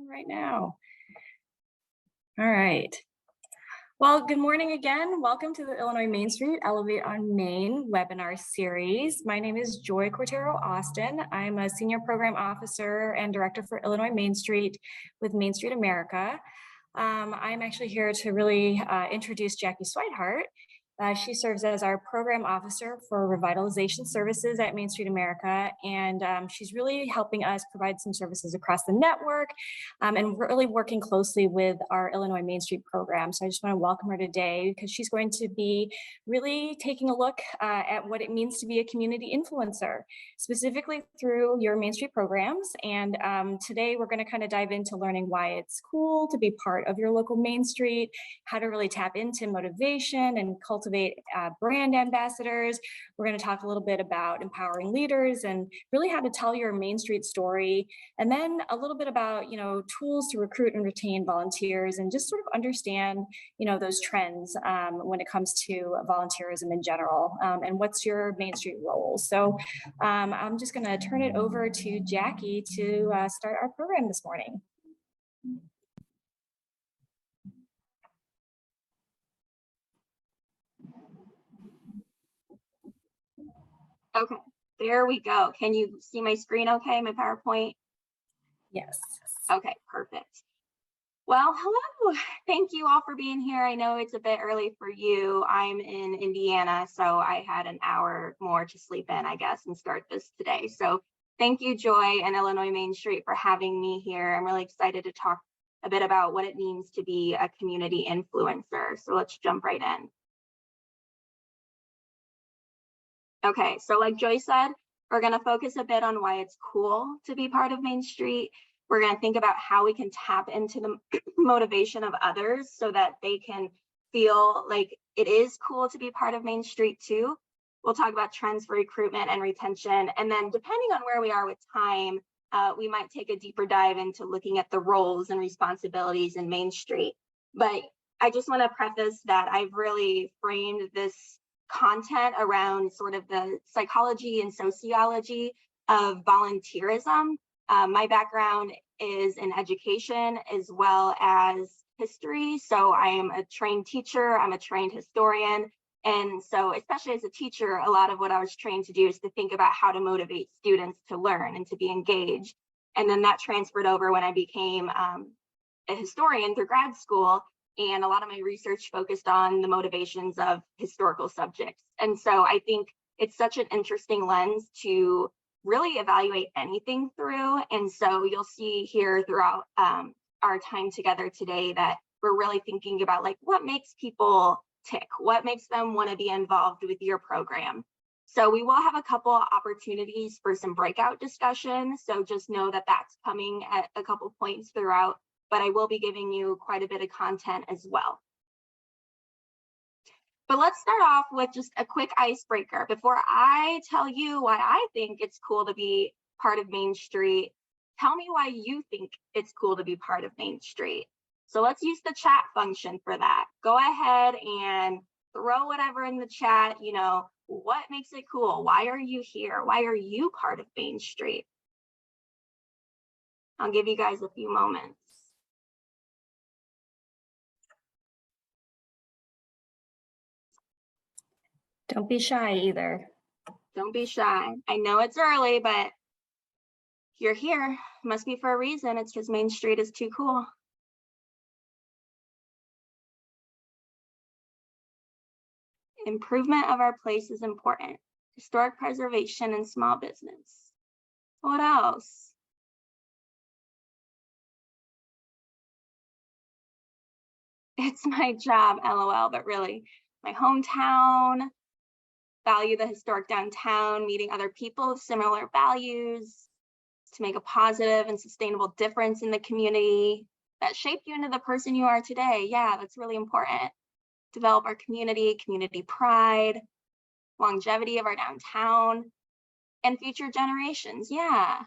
right now. All right. Well, good morning again. Welcome to the Illinois Main Street Elevate on Main webinar series. My name is Joy Cortero Austin. I'm a Senior Program Officer and Director for Illinois Main Street with Main Street America. I'm actually here to really introduce Jackie Swihart. She serves as our program officer for Revitalization Services at Main Street America, and she's really helping us provide some services across the network and really working closely with our Illinois Main Street program. So I just want to welcome her today because she's going to be really taking a look at what it means to be a community influencer, specifically through your Main Street programs. And today we're going to kind of dive into learning why it's cool to be part of your local Main Street, how to really tap into motivation and cultivate brand ambassadors. We're going to talk a little bit about empowering leaders and really how to tell your Main Street story, and then a little bit about tools to recruit and retain volunteers, and just sort of understand those trends when it comes to volunteerism in general, and what's your Main Street role. So I'm just going to turn it over to Jackie to start our program this morning. Okay, there we go. Can you see my screen okay, my PowerPoint? Yes. Okay, perfect. Well, hello. Thank you all for being here. I know it's a bit early for you. I'm in Indiana, so I had an hour more to sleep in, I guess, and start this today. So thank you, Joy and Illinois Main Street, for having me here. I'm really excited to talk a bit about what it means to be a community influencer. So let's jump right in. Okay, so like Joy said, we're going to focus a bit on why it's cool to be part of Main Street. We're going to think about how we can tap into the motivation of others so that they can feel like it is cool to be part of Main Street too. We'll talk about trends for recruitment and retention. And then depending on where we are with time, we might take a deeper dive into looking at the roles and responsibilities in Main Street. But I just want to preface that I've really framed this content around sort of the psychology and sociology of volunteerism. My background is in education as well as history. So I am a trained teacher, I'm a trained historian. And so especially as a teacher, a lot of what I was trained to do is to think about how to motivate students to learn and to be engaged. And then that transferred over when I became a historian through grad school. And a lot of my research focused on the motivations of historical subjects. And so I think it's such an interesting lens to really evaluate anything through. And so you'll see here throughout our time together today that we're really thinking about like what makes people tick, what makes them want to be involved with your program. So we will have a couple of opportunities for some breakout discussion. So just know that that's coming at a couple points throughout, but I will be giving you quite a bit of content as well. But let's start off with just a quick icebreaker. Before I tell you why I think it's cool to be part of Main Street, tell me why you think it's cool to be part of Main Street. So let's use the chat function for that. Go ahead and throw whatever in the chat, what makes it cool? Why are you here? Why are you part of Main Street? I'll give you guys a few moments. Don't be shy either. Don't be shy. I know it's early, but you're here. Must be for a reason. It's because Main Street is too cool. Improvement of our place is important. Historic preservation and small business. What else? It's my job, LOL, but really, my hometown, value the historic downtown, meeting other people with similar values, to make a positive and sustainable difference in the community that shaped you into the person you are today. Yeah, that's really important. Develop our community pride, longevity of our downtown, and future generations. Yeah,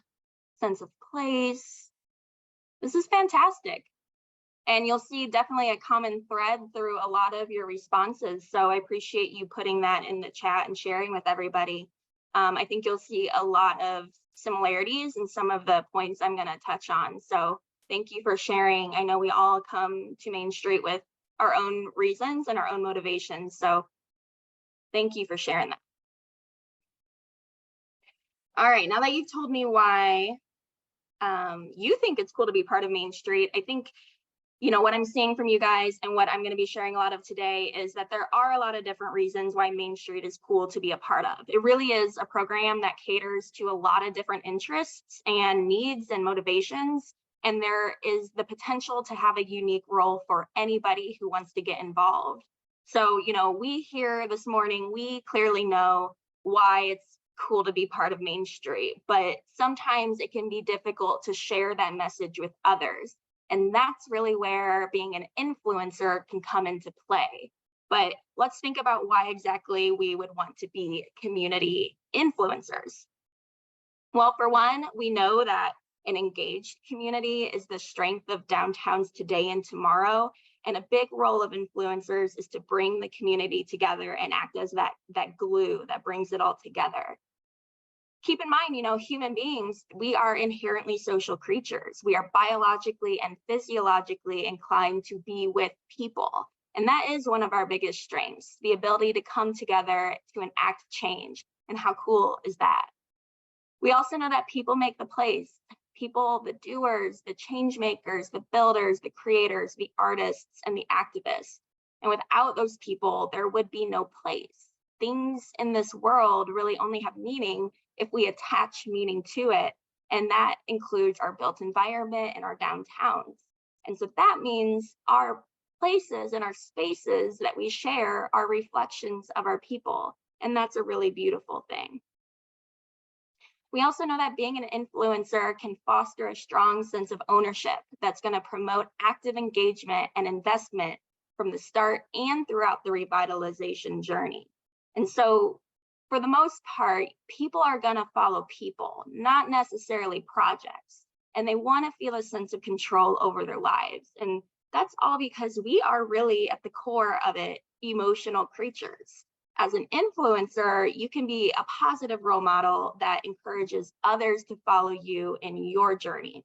sense of place. This is fantastic. And you'll see definitely a common thread through a lot of your responses. So I appreciate you putting that in the chat and sharing with everybody. I think you'll see a lot of similarities in some of the points I'm going to touch on. So Thank you for sharing. I know we all come to Main Street with our own reasons and our own motivations. So thank you for sharing that. All right, now that you've told me why you think it's cool to be part of Main Street, I think, you know, what I'm seeing from you guys and what I'm going to be sharing a lot of today is that there are a lot of different reasons why Main Street is cool to be a part of. It really is a program that caters to a lot of different interests and needs and motivations. And there is the potential to have a unique role for anybody who wants to get involved. So, you know, we here this morning, we clearly know why it's cool to be part of Main Street, but sometimes it can be difficult to share that message with others. And that's really where being an influencer can come into play. But let's think about why exactly we would want to be community influencers. Well, for one, we know that an engaged community is the strength of downtowns today and tomorrow. And a big role of influencers is to bring the community together and act as that glue that brings it all together. Keep in mind, you know, human beings, we are inherently social creatures. We are biologically and physiologically inclined to be with people. And that is one of our biggest strengths, the ability to come together to enact change. And how cool is that? We also know that people make the place. People, the doers, the change makers, the builders, the creators, the artists, and the activists. And without those people, there would be no place. Things in this world really only have meaning if we attach meaning to it. And that includes our built environment and our downtowns. And so that means our places and our spaces that we share are reflections of our people. And that's a really beautiful thing. We also know that being an influencer can foster a strong sense of ownership that's going to promote active engagement and investment from the start and throughout the revitalization journey. And so for the most part, people are going to follow people, not necessarily projects. And they want to feel a sense of control over their lives. And that's all because we are really at the core of it, emotional creatures. As an influencer, you can be a positive role model that encourages others to follow you in your journey.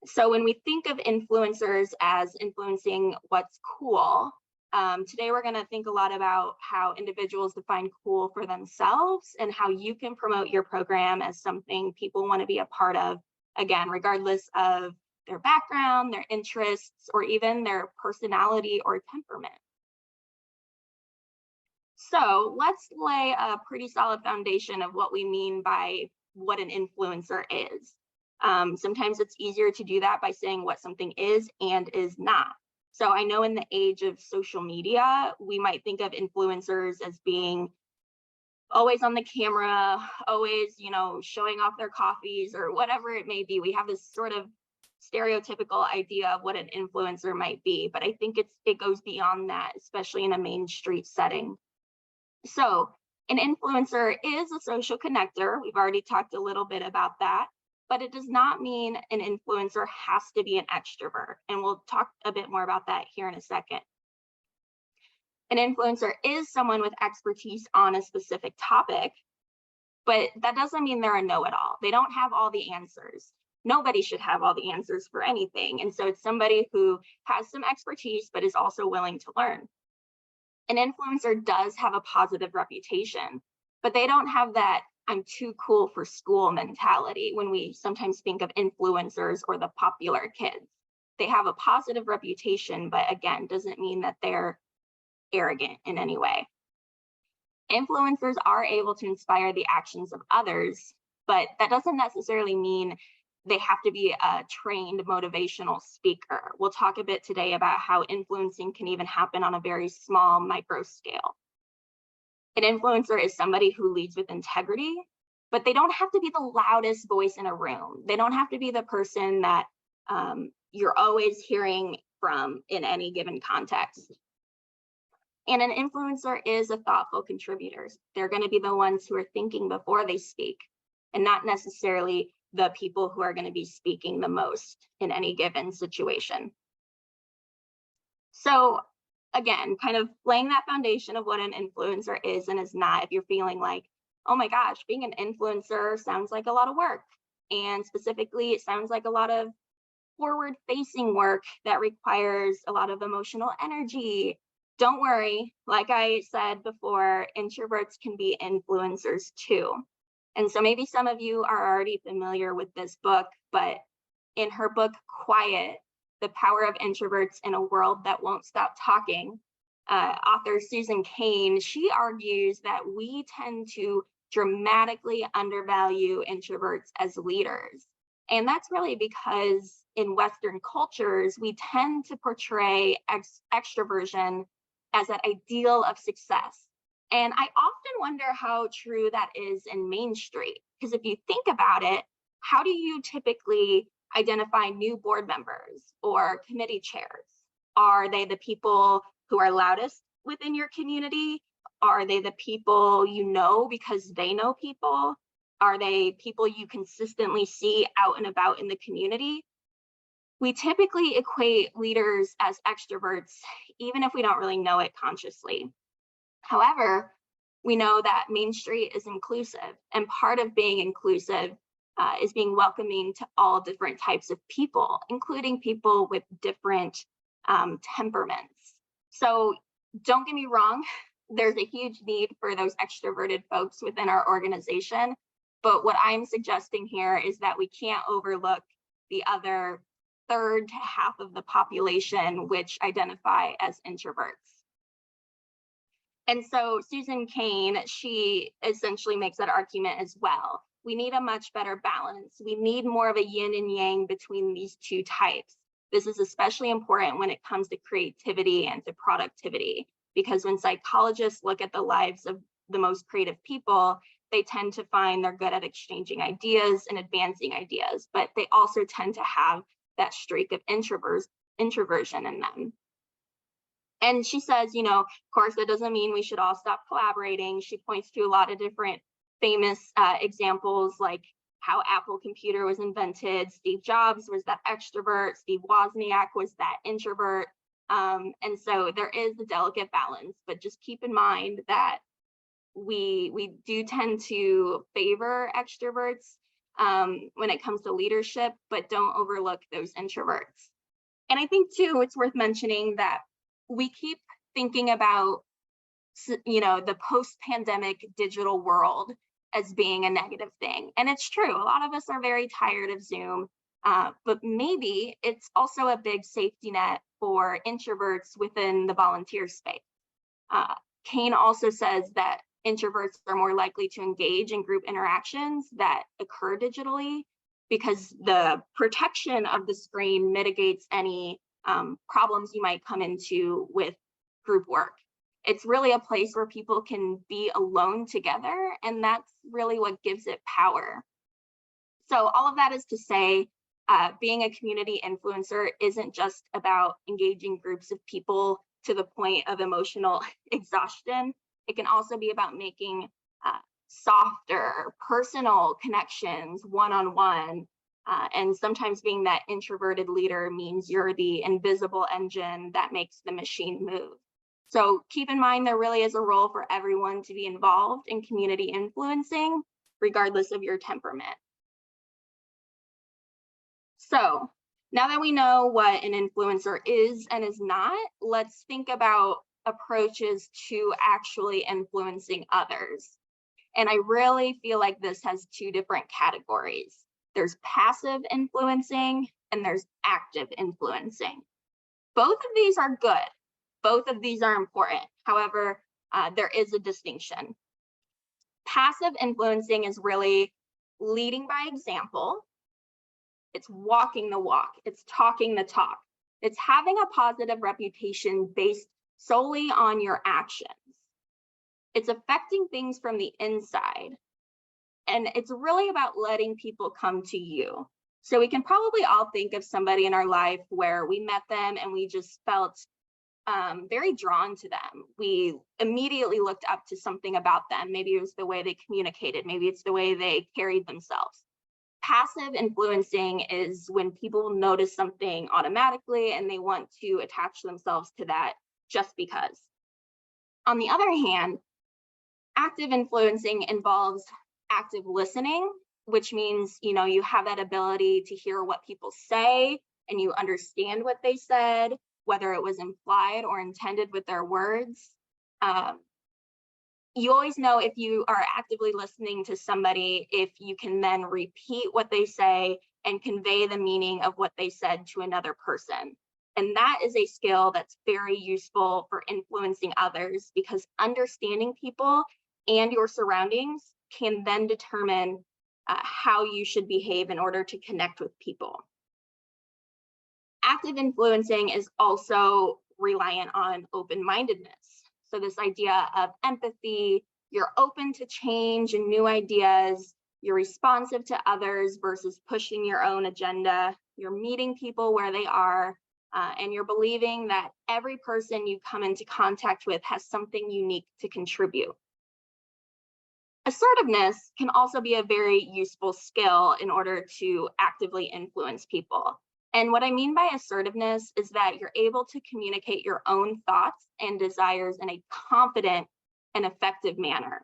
So when we think of influencers as influencing what's cool, today we're going to think a lot about how individuals define cool for themselves and how you can promote your program as something people want to be a part of, again, regardless of their background, their interests, or even their personality or temperament. So let's lay a pretty solid foundation of what we mean by what an influencer is. Sometimes it's easier to do that by saying what something is and is not. So I know in the age of social media, we might think of influencers as being always on the camera, always, you know, showing off their coffees or whatever it may be. We have this sort of stereotypical idea of what an influencer might be, but I think it goes beyond that, especially in a Main Street setting. So an influencer is a social connector. We've already talked a little bit about that, but it does not mean an influencer has to be an extrovert. And we'll talk a bit more about that here in a second. An influencer is someone with expertise on a specific topic, but that doesn't mean they're a know-it-all. They don't have all the answers. Nobody should have all the answers for anything. And so it's somebody who has some expertise, but is also willing to learn. An influencer does have a positive reputation, but they don't have that I'm too cool for school mentality when we sometimes think of influencers or the popular kids. They have a positive reputation, but again, doesn't mean that they're arrogant in any way. Influencers are able to inspire the actions of others, but that doesn't necessarily mean they have to be a trained motivational speaker. We'll talk a bit today about how influencing can even happen on a very small micro scale. An influencer is somebody who leads with integrity, but they don't have to be the loudest voice in a room. They don't have to be the person that you're always hearing from in any given context. And an influencer is a thoughtful contributor. They're going to be the ones who are thinking before they speak, and not necessarily the people who are going to be speaking the most in any given situation. So again, kind of laying that foundation of what an influencer is and is not, if you're feeling like, oh my gosh, being an influencer sounds like a lot of work. And specifically, it sounds like a lot of forward-facing work that requires a lot of emotional energy. Don't worry, like I said before, introverts can be influencers too. And so maybe some of you are already familiar with this book, but in her book, Quiet, The Power of Introverts in a World That Won't Stop Talking, author Susan Cain, she argues that we tend to dramatically undervalue introverts as leaders. And that's really because in Western cultures, we tend to portray extroversion as an ideal of success. And I often wonder how true that is in Main Street, because if you think about it, how do you typically identify new board members or committee chairs? Are they the people who are loudest within your community? Are they the people you know because they know people? Are they people you consistently see out and about in the community? We typically equate leaders as extroverts, even if we don't really know it consciously. However, we know that Main Street is inclusive, and part of being inclusive is being welcoming to all different types of people, including people with different temperaments. So don't get me wrong, there's a huge need for those extroverted folks within our organization. But what I'm suggesting here is that we can't overlook the other third to half of the population which identify as introverts. And so Susan Cain, she essentially makes that argument as well. We need a much better balance. We need more of a yin and yang between these two types. This is especially important when it comes to creativity and to productivity, because when psychologists look at the lives of the most creative people, they tend to find they're good at exchanging ideas and advancing ideas, but they also tend to have that streak of introversion in them. And she says, of course, that doesn't mean we should all stop collaborating. She points to a lot of different famous examples, like how Apple Computer was invented. Steve Jobs was that extrovert. Steve Wozniak was that introvert. And so there is a delicate balance, but just keep in mind that we do tend to favor extroverts when it comes to leadership, but don't overlook those introverts. And I think too, it's worth mentioning that we keep thinking about, the post-pandemic digital world as being a negative thing. And it's true, a lot of us are very tired of Zoom, but maybe it's also a big safety net for introverts within the volunteer space. Cain also says that introverts are more likely to engage in group interactions that occur digitally because the protection of the screen mitigates any problems you might come into with group work. It's really a place where people can be alone together, and that's really what gives it power. So all of that is to say, being a community influencer isn't just about engaging groups of people to the point of emotional exhaustion. It can also be about making softer, personal connections one-on-one. And sometimes being that introverted leader means you're the invisible engine that makes the machine move. So keep in mind, there really is a role for everyone to be involved in community influencing, regardless of your temperament. So now that we know what an influencer is and is not, let's think about approaches to actually influencing others. And I really feel like this has two different categories. There's passive influencing and there's active influencing. Both of these are good. Both of these are important. However, there is a distinction. Passive influencing is really leading by example. It's walking the walk. It's talking the talk. It's having a positive reputation based solely on your actions. It's affecting things from the inside. And it's really about letting people come to you. So we can probably all think of somebody in our life where we met them and we just felt very drawn to them. We immediately looked up to something about them. Maybe it was the way they communicated. Maybe it's the way they carried themselves. Passive influencing is when people notice something automatically and they want to attach themselves to that just because. On the other hand, active influencing involves active listening, which means, you have that ability to hear what people say, and you understand what they said, whether it was implied or intended with their words. You always know if you are actively listening to somebody, if you can then repeat what they say and convey the meaning of what they said to another person. And that is a skill that's very useful for influencing others, because understanding people and your surroundings can then determine how you should behave in order to connect with people. Active influencing is also reliant on open-mindedness. So this idea of empathy, you're open to change and new ideas, you're responsive to others versus pushing your own agenda, you're meeting people where they are, and you're believing that every person you come into contact with has something unique to contribute. Assertiveness can also be a very useful skill in order to actively influence people. And what I mean by assertiveness is that you're able to communicate your own thoughts and desires in a confident and effective manner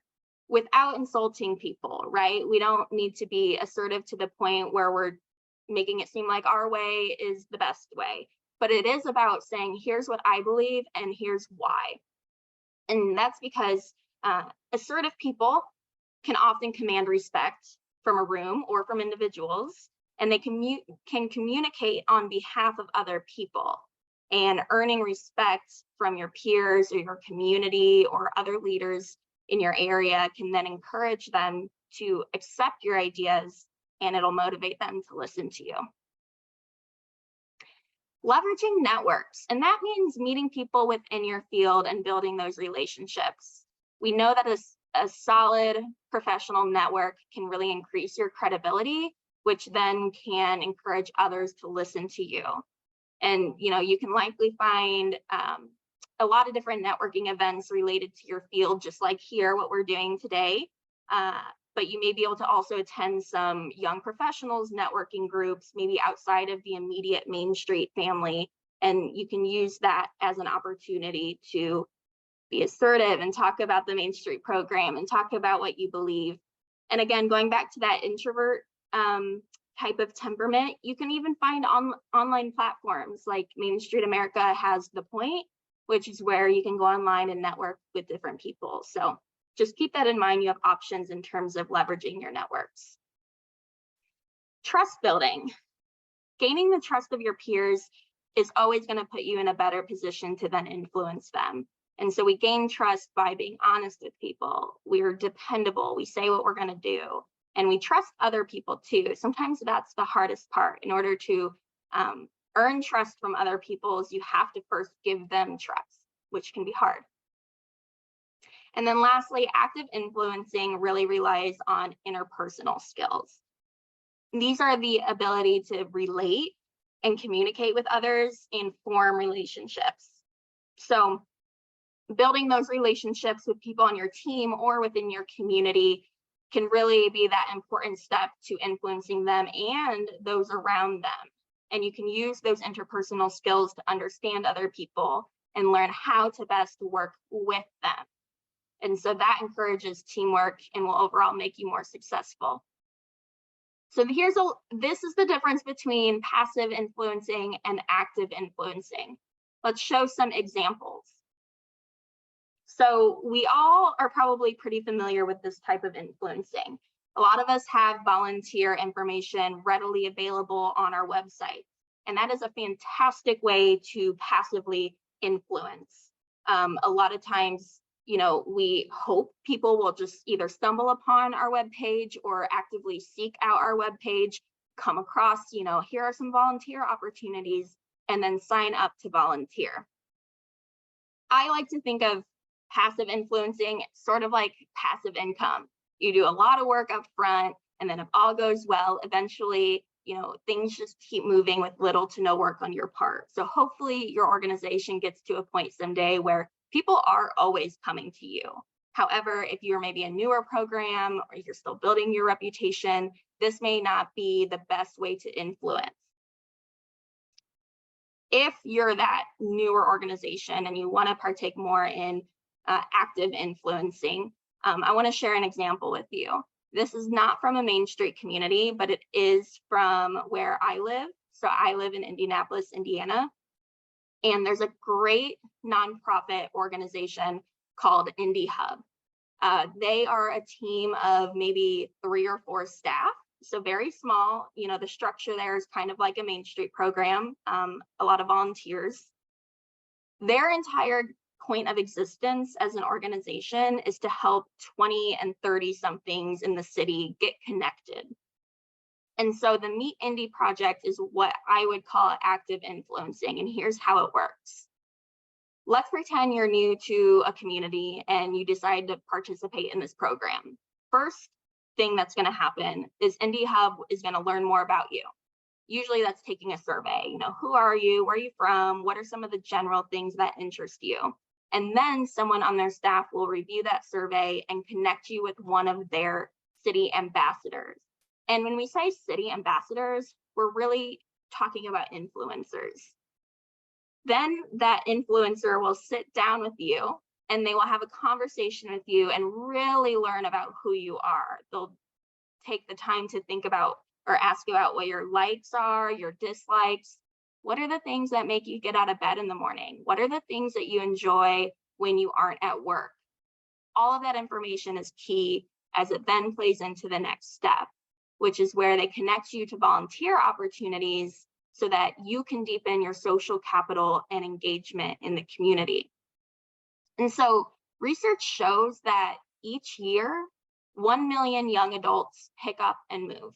without insulting people, right? We don't need to be assertive to the point where we're making it seem like our way is the best way, but it is about saying, here's what I believe and here's why. And that's because assertive people can often command respect from a room or from individuals, and they can communicate on behalf of other people. And earning respect from your peers or your community or other leaders in your area can then encourage them to accept your ideas, and it'll motivate them to listen to you. Leveraging networks, and that means meeting people within your field and building those relationships. We know that a solid professional network can really increase your credibility, which then can encourage others to listen to you. And you can likely find a lot of different networking events related to your field, just like here, what we're doing today. But you may be able to also attend some young professionals networking groups, maybe outside of the immediate Main Street family. And you can use that as an opportunity to be assertive and talk about the Main Street program and talk about what you believe. And again, going back to that introvert type of temperament, you can even find online platforms like Main Street America has The Point, which is where you can go online and network with different people. So just keep that in mind. You have options in terms of leveraging your networks. Trust building. Gaining the trust of your peers is always going to put you in a better position to then influence them. And so we gain trust by being honest with people. We're dependable. We say what we're going to do. And we trust other people too. Sometimes that's the hardest part. In order to earn trust from other people, you have to first give them trust, which can be hard. And then lastly, active influencing really relies on interpersonal skills. These are the ability to relate and communicate with others and form relationships. So building those relationships with people on your team or within your community can really be that important step to influencing them and those around them. And you can use those interpersonal skills to understand other people and learn how to best work with them. And so that encourages teamwork and will overall make you more successful. So this is the difference between passive influencing and active influencing. Let's show some examples. So we all are probably pretty familiar with this type of influencing. A lot of us have volunteer information readily available on our website, and that is a fantastic way to passively influence. A lot of times, we hope people will just either stumble upon our webpage or actively seek out our webpage, come across, here are some volunteer opportunities, and then sign up to volunteer. I like to think of passive influencing sort of like passive income. You do a lot of work up front, and then if all goes well, eventually, things just keep moving with little to no work on your part. So hopefully your organization gets to a point someday where people are always coming to you. However, if you're maybe a newer program or you're still building your reputation, this may not be the best way to influence. If you're that newer organization and you want to partake more in active influencing, I want to share an example with you. This is not from a Main Street community, but it is from where I live. So I live in Indianapolis, Indiana, and there's a great nonprofit organization called Indie Hub. They are a team of maybe 3 or 4 staff, so very small. You know, the structure there is kind of like a Main Street program, a lot of volunteers. Their entire point of existence as an organization is to help 20 and 30 somethings in the city get connected. And so the Meet Indie project is what I would call active influencing, and here's how it works. Let's pretend you're new to a community and you decide to participate in this program. First thing that's going to happen is Indie Hub is going to learn more about you. Usually that's taking a survey. You know, who are you? Where are you from? What are some of the general things that interest you? And then someone on their staff will review that survey and connect you with one of their city ambassadors. And when we say city ambassadors, we're really talking about influencers. Then that influencer will sit down with you and they will have a conversation with you and really learn about who you are. They'll take the time to think about or ask about what your likes are, your dislikes. What are the things that make you get out of bed in the morning? What are the things that you enjoy when you aren't at work? All of that information is key as it then plays into the next step, which is where they connect you to volunteer opportunities so that you can deepen your social capital and engagement in the community. And so research shows that each year, 1 million young adults pick up and move.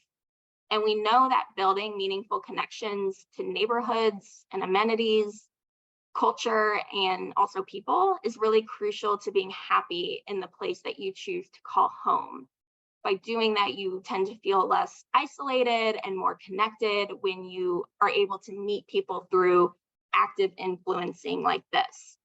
And we know that building meaningful connections to neighborhoods and amenities, culture, and also people is really crucial to being happy in the place that you choose to call home. By doing that, you tend to feel less isolated and more connected when you are able to meet people through active influencing like this.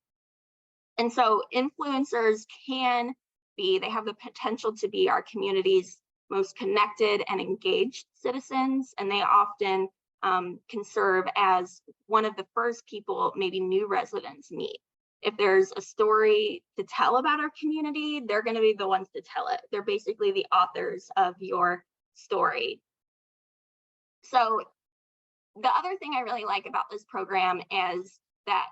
And so influencers they have the potential to be our community's most connected and engaged citizens, and they often can serve as one of the first people maybe new residents meet. If there's a story to tell about our community, they're going to be the ones to tell it. They're basically the authors of your story. So the other thing I really like about this program is that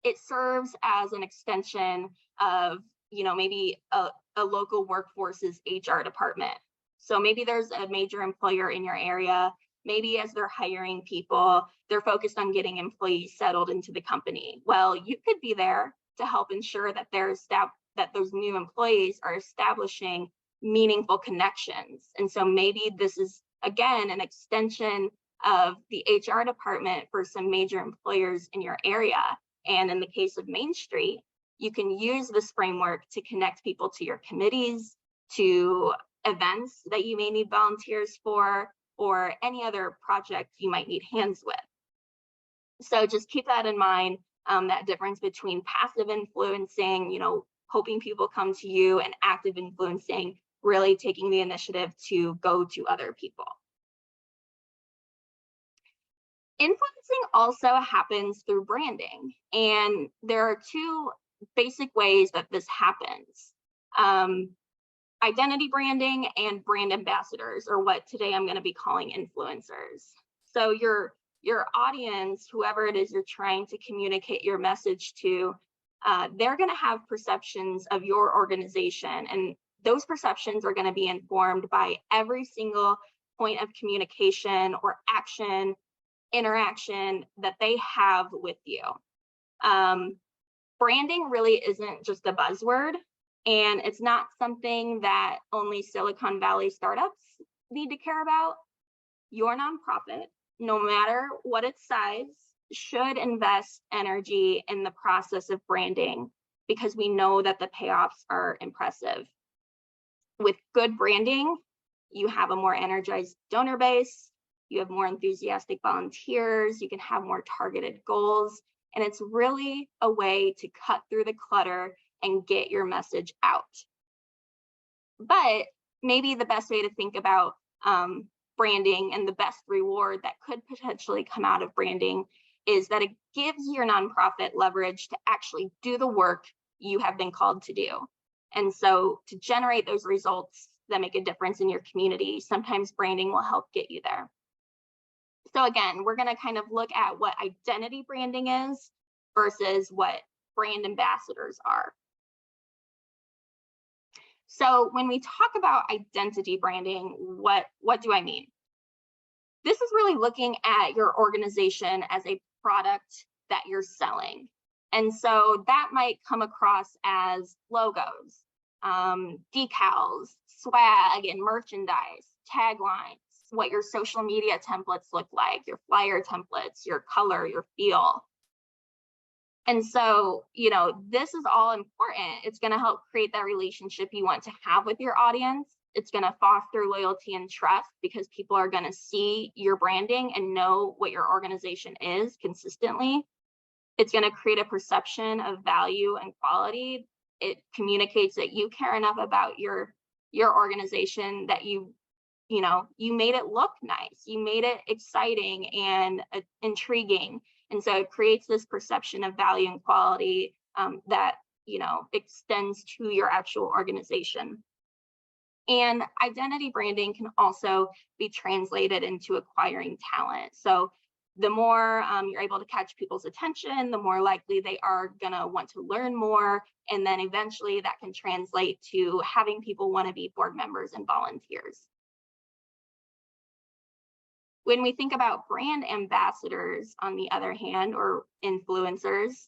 it serves as an extension of, you know, maybe a local workforce's HR department. So maybe there's a major employer in your area. Maybe as they're hiring people, they're focused on getting employees settled into the company. Well, you could be there to help ensure that that those new employees are establishing meaningful connections. And so maybe this is, again, an extension of the HR department for some major employers in your area. And in the case of Main Street, you can use this framework to connect people to your committees, to events that you may need volunteers for, or any other project you might need hands with. So just keep that in mind, that difference between passive influencing, you know, hoping people come to you, and active influencing, really taking the initiative to go to other people. Influencing also happens through branding, and there are 2 basic ways that this happens. Identity branding and brand ambassadors, or what today I'm going to be calling influencers. So your audience, whoever it is you're trying to communicate your message to, they're going to have perceptions of your organization, and those perceptions are going to be informed by every single point of communication or action, interaction that they have with you. Branding really isn't just a buzzword. And it's not something that only Silicon Valley startups need to care about. Your nonprofit, no matter what its size, should invest energy in the process of branding, because we know that the payoffs are impressive. With good branding, you have a more energized donor base, you have more enthusiastic volunteers, you can have more targeted goals, and it's really a way to cut through the clutter and get your message out. But maybe the best way to think about branding and the best reward that could potentially come out of branding is that it gives your nonprofit leverage to actually do the work you have been called to do. And so to generate those results that make a difference in your community, sometimes branding will help get you there. So again, we're going to kind of look at what identity branding is versus what brand ambassadors are. So when we talk about identity branding, what do I mean? This is really looking at your organization as a product that you're selling. And so that might come across as logos, decals, swag and merchandise, taglines, what your social media templates look like, your flyer templates, your color, your feel. And so, this is all important. It's going to help create that relationship you want to have with your audience. It's going to foster loyalty and trust because people are going to see your branding and know what your organization is consistently. It's going to create a perception of value and quality. It communicates that you care enough about your organization that you made it look nice. You made it exciting and intriguing. And so it creates this perception of value and quality that, extends to your actual organization. And identity branding can also be translated into acquiring talent. So the more you're able to catch people's attention, the more likely they are going to want to learn more. And then eventually that can translate to having people want to be board members and volunteers. When we think about brand ambassadors, on the other hand, or influencers,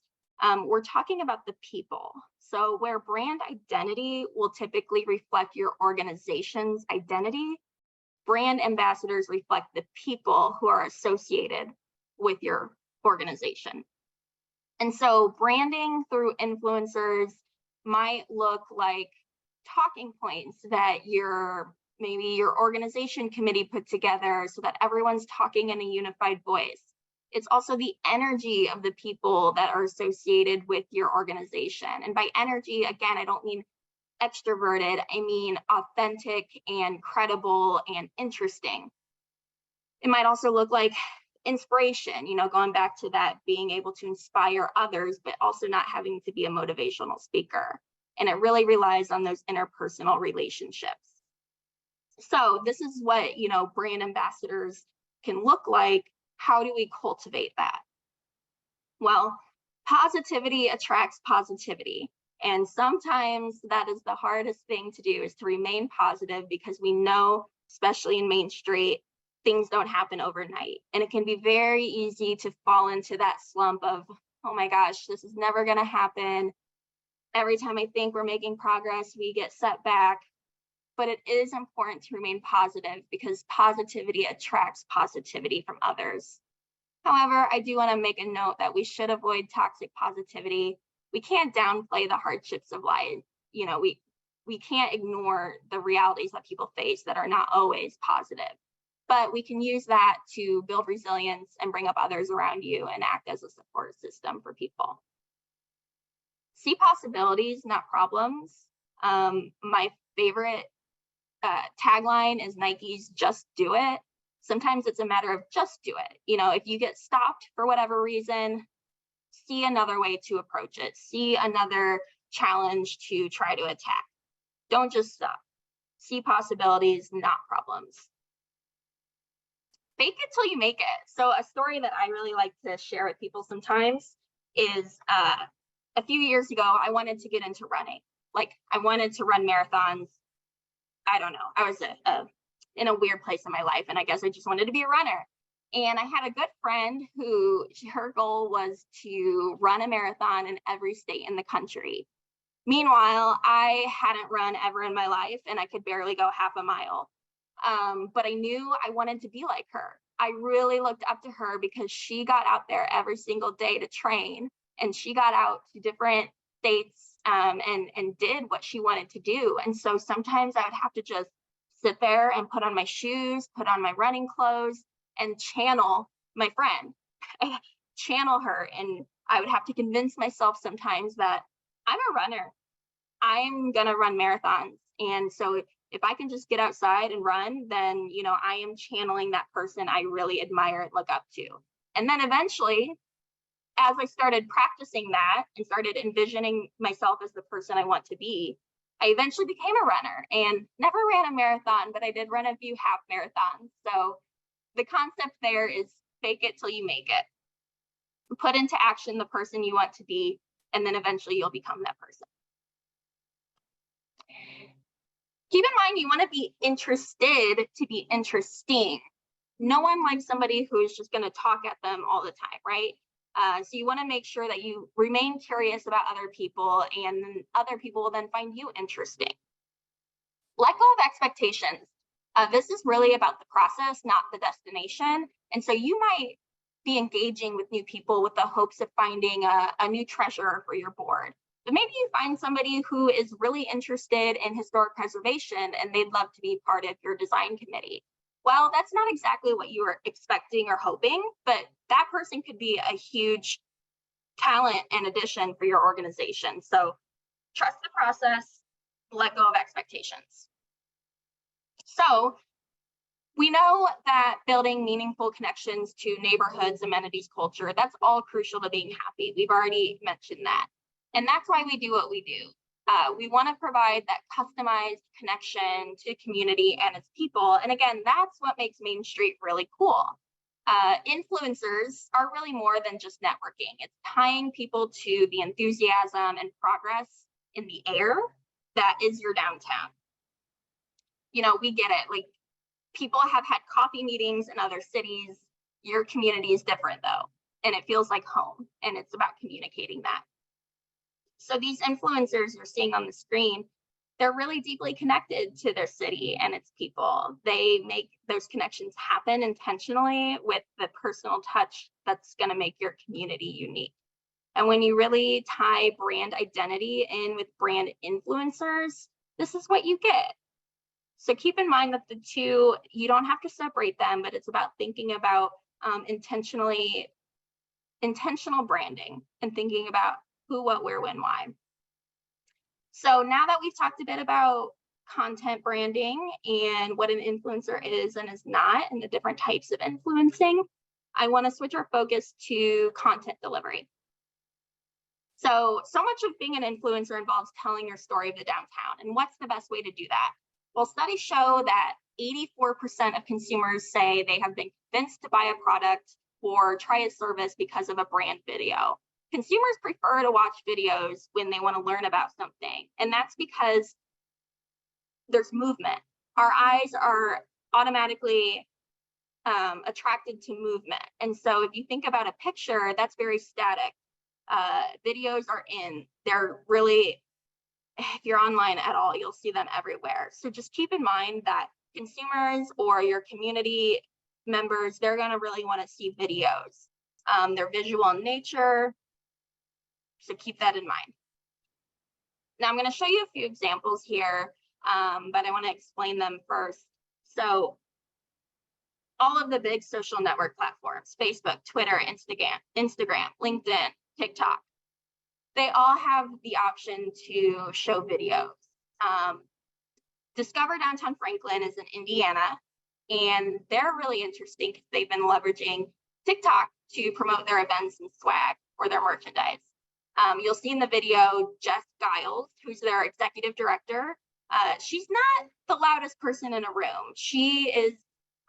we're talking about the people. So where brand identity will typically reflect your organization's identity, brand ambassadors reflect the people who are associated with your organization. And so branding through influencers might look like talking points that maybe your organization committee put together so that everyone's talking in a unified voice. It's also the energy of the people that are associated with your organization. And by energy, again, I don't mean extroverted, I mean authentic and credible and interesting. It might also look like inspiration, going back to that, being able to inspire others, but also not having to be a motivational speaker. And it really relies on those interpersonal relationships. So this is what, brand ambassadors can look like. How do we cultivate that? Well, positivity attracts positivity. And sometimes that is the hardest thing to do, is to remain positive, because we know, especially in Main Street, things don't happen overnight. And it can be very easy to fall into that slump of, oh my gosh, this is never going to happen. Every time I think we're making progress, we get set back. But it is important to remain positive, because positivity attracts positivity from others. However, I do want to make a note that we should avoid toxic positivity. We can't downplay the hardships of life. We can't ignore the realities that people face that are not always positive. But we can use that to build resilience and bring up others around you and act as a support system for people. See possibilities, not problems. My favorite tagline is Nike's "Just Do It." Sometimes it's a matter of just do it. If you get stopped for whatever reason, see another way to approach it. See another challenge to try to attack. Don't just stop. See possibilities, not problems. Fake it till you make it. So a story that I really like to share with people sometimes is a few years ago, I wanted to get into running. I wanted to run marathons. I don't know. I was in a weird place in my life, and I guess I just wanted to be a runner. And I had a good friend who, her goal was to run a marathon in every state in the country. Meanwhile, I hadn't run ever in my life, and I could barely go half a mile. But I knew I wanted to be like her. I really looked up to her because she got out there every single day to train, and she got out to different states and did what she wanted to do. And so sometimes I would have to just sit there and put on my shoes, put on my running clothes, and channel my friend, channel her. And I would have to convince myself sometimes that I'm a runner. I'm going to run marathons. And so if I can just get outside and run, then, I am channeling that person I really admire and look up to. And then eventually, as I started practicing that and started envisioning myself as the person I want to be, I eventually became a runner and never ran a marathon, but I did run a few half marathons. So the concept there is fake it till you make it. Put into action the person you want to be, and then eventually you'll become that person. Keep in mind, you want to be interested to be interesting. No one likes somebody who's just going to talk at them all the time, right? So you want to make sure that you remain curious about other people, and then other people will then find you interesting. Let go of expectations. This is really about the process, not the destination. And so you might be engaging with new people with the hopes of finding a new treasurer for your board. But maybe you find somebody who is really interested in historic preservation and they'd love to be part of your design committee. Well, that's not exactly what you were expecting or hoping, but that person could be a huge talent and addition for your organization. So trust the process, let go of expectations. So we know that building meaningful connections to neighborhoods, amenities, culture, that's all crucial to being happy. We've already mentioned that. And that's why we do what we do. We want to provide that customized connection to community and its people. And again, that's what makes Main Street really cool. Influencers are really more than just networking. It's tying people to the enthusiasm and progress in the air that is your downtown. You know, we get it. Like, people have had coffee meetings in other cities. Your community is different though, and it feels like home, and it's about communicating that. So these influencers you're seeing on the screen, they're really deeply connected to their city and its people. They make those connections happen intentionally with the personal touch that's going to make your community unique. And when you really tie brand identity in with brand influencers, this is what you get. So keep in mind that the two, you don't have to separate them, but it's about thinking about intentional branding and thinking about who, what, where, when, why. So now that we've talked a bit about content branding and what an influencer is and is not, and the different types of influencing, I want to switch our focus to content delivery. So much of being an influencer involves telling your story of the downtown. And what's the best way to do that? Well, studies show that 84% of consumers say they have been convinced to buy a product or try a service because of a brand video. Consumers prefer to watch videos when they want to learn about something, and that's because there's movement. Our eyes are automatically attracted to movement. And so if you think about a picture, that's very static. Videos are they're really, if you're online at all, you'll see them everywhere. So just keep in mind that consumers or your community members, they're going to really want to see videos. They're visual in nature, so keep that in mind. Now I'm going to show you a few examples here, but I want to explain them first. So all of the big social network platforms, Facebook, Twitter, Instagram, LinkedIn, TikTok, they all have the option to show videos. Discover Downtown Franklin is in Indiana, and they're really interesting because they've been leveraging TikTok to promote their events and swag or their merchandise. You'll see in the video Jess Giles, who's their executive director. She's not the loudest person in a room. She is,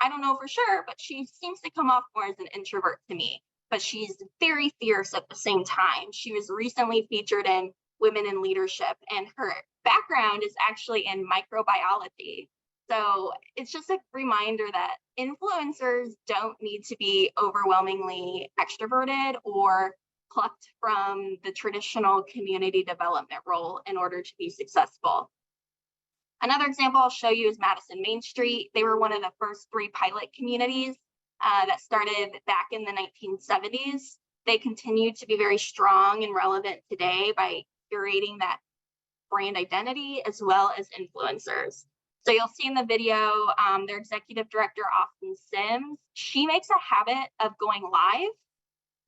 I don't know for sure, but she seems to come off more as an introvert to me. But she's very fierce at the same time. She was recently featured in Women in Leadership, and her background is actually in microbiology. So it's just a reminder that influencers don't need to be overwhelmingly extroverted or plucked from the traditional community development role in order to be successful. Another example I'll show you is Madison Main Street. They were one of the first 3 pilot communities that started back in the 1970s. They continue to be very strong and relevant today by curating that brand identity as well as influencers. So you'll see in the video, their executive director, Austin Sims, she makes a habit of going live,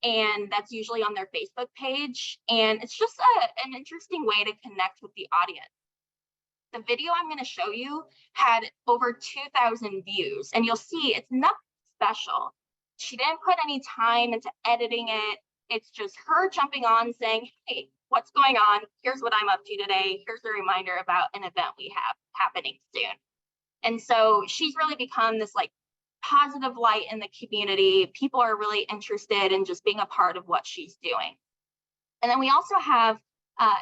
and that's usually on their Facebook page. And it's just an interesting way to connect with the audience. The video I'm going to show you had over 2,000 views, and you'll see it's nothing special. She didn't put any time into editing it. It's just her jumping on saying, hey, what's going on? Here's what I'm up to today. Here's a reminder about an event we have happening soon. And so she's really become this like positive light in the community. People are really interested in just being a part of what she's doing. And then we also have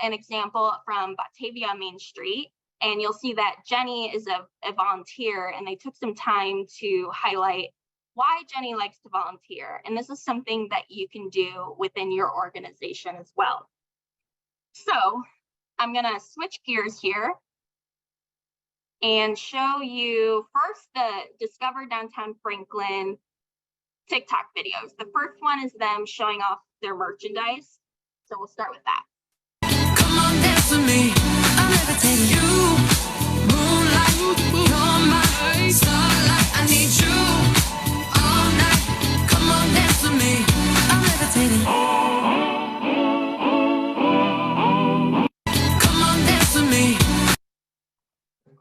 an example from Batavia Main Street, and you'll see that Jenny is a volunteer, and they took some time to highlight why Jenny likes to volunteer. And this is something that you can do within your organization as well. So I'm gonna switch gears here and show you first the Discover Downtown Franklin TikTok videos. The first one is them showing off their merchandise. So we'll start with that. Come on, dance with me. I'm levitating. You, moonlight, you're my starlight. I need you all night. Come on, dance with me. I'm levitating. Come on, dance with me.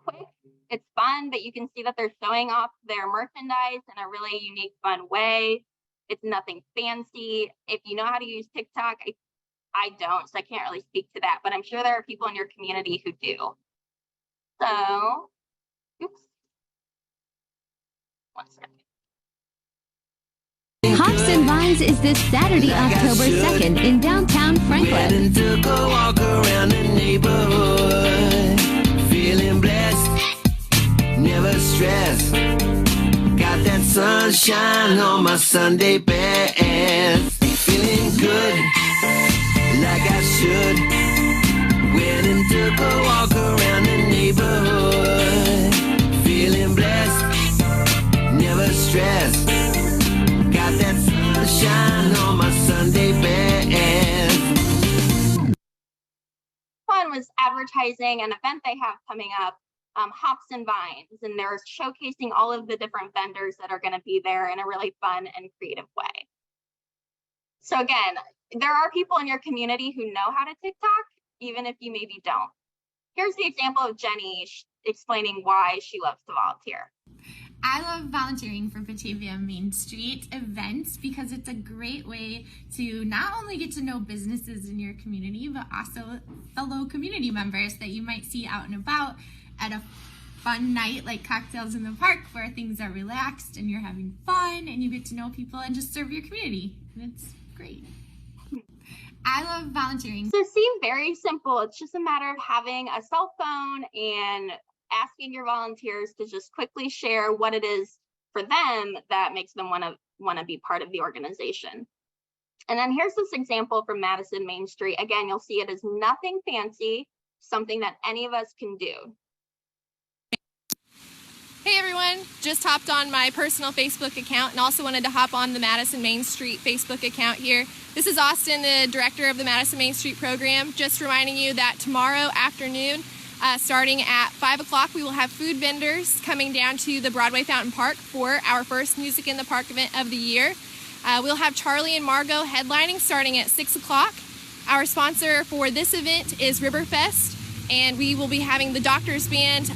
Quick, it's fun, but you can see that they're showing off their merchandise in a really unique, fun way. It's nothing fancy. If you know how to use TikTok, I don't, so I can't really speak to that, but I'm sure there are people in your community who do. So, oops. 1 second. Hops and Vines is this Saturday, October 2nd in downtown Franklin. Went and took a walk around the neighborhood. Feeling blessed, never stressed. Got that sunshine on my Sunday best. Feeling good, like I should. Went and took a walk around the neighborhood. Feeling blessed, never stressed. Got that sunshine on my Sunday best. One was advertising an event they have coming up, Hops and Vines, and they're showcasing all of the different vendors that are going to be there in a really fun and creative way. So again, there are people in your community who know how to TikTok, even if you maybe don't. Here's the example of Jenny explaining why she loves to volunteer. I love volunteering for Batavia Main Street events because it's a great way to not only get to know businesses in your community, but also fellow community members that you might see out and about at a fun night like Cocktails in the Park, where things are relaxed and you're having fun and you get to know people and just serve your community. And it's great. I love volunteering. So it seems very simple. It's just a matter of having a cell phone and asking your volunteers to just quickly share what it is for them that makes them want to be part of the organization. And then here's this example from Madison Main Street. Again, you'll see it is nothing fancy, something that any of us can do. Hey everyone, just hopped on my personal Facebook account and also wanted to hop on the Madison Main Street Facebook account here. This is Austin, the director of the Madison Main Street program. Just reminding you that tomorrow afternoon, starting at 5 o'clock, we will have food vendors coming down to the Broadway Fountain Park for our first Music in the Park event of the year. We'll have Charlie and Margot headlining starting at 6 o'clock. Our sponsor for this event is Riverfest, and we will be having the Doctors Band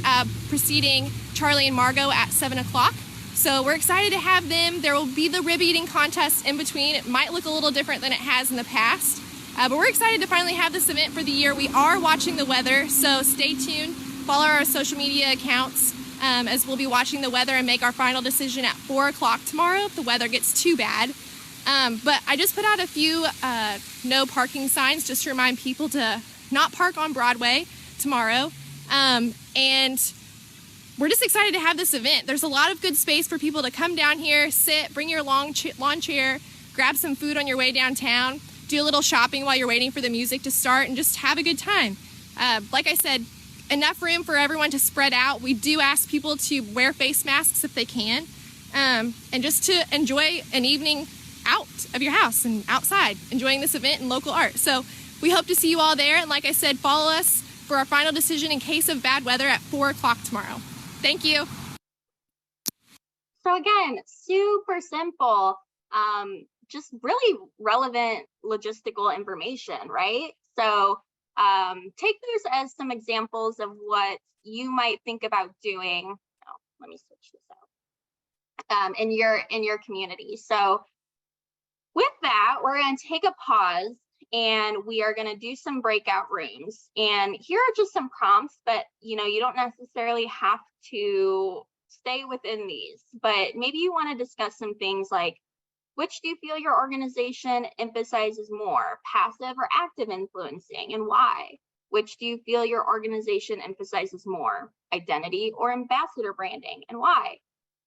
preceding Charlie and Margot at 7 o'clock. So we're excited to have them. There will be the rib eating contest in between. It might look a little different than it has in the past. But we're excited to finally have this event for the year. We are watching the weather, so stay tuned. Follow our social media accounts as we'll be watching the weather and make our final decision at 4 o'clock tomorrow if the weather gets too bad. But I just put out a few no parking signs just to remind people to not park on Broadway tomorrow. And we're just excited to have this event. There's a lot of good space for people to come down here, sit, bring your lawn chair, grab some food on your way downtown, do a little shopping while you're waiting for the music to start, and just have a good time. Like I said, enough room for everyone to spread out. We do ask people to wear face masks if they can, and just to enjoy an evening out of your house and outside, enjoying this event and local art. So we hope to see you all there, and like I said, follow us for our final decision in case of bad weather at 4 o'clock tomorrow. Thank you. So again, super simple, just really relevant logistical information, right? So take those as some examples of what you might think about doing. Oh, let me switch this out. In your community. So with that, we're going to take a pause and we are going to do some breakout rooms. And here are just some prompts, but you don't necessarily have to stay within these, but maybe you want to discuss some things like, which do you feel your organization emphasizes more, passive or active influencing, and why? Which do you feel your organization emphasizes more, identity or ambassador branding, and why?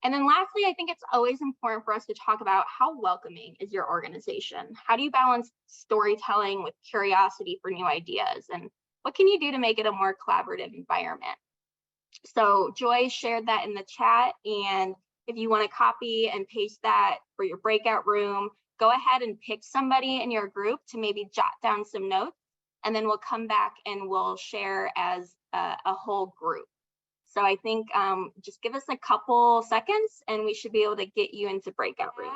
And then lastly, I think it's always important for us to talk about how welcoming is your organization? How do you balance storytelling with curiosity for new ideas? And what can you do to make it a more collaborative environment? So Joy shared that in the chat, and if you want to copy and paste that for your breakout room, go ahead and pick somebody in your group to maybe jot down some notes, and then we'll come back and we'll share as a whole group. So I think just give us a couple seconds and we should be able to get you into breakout rooms.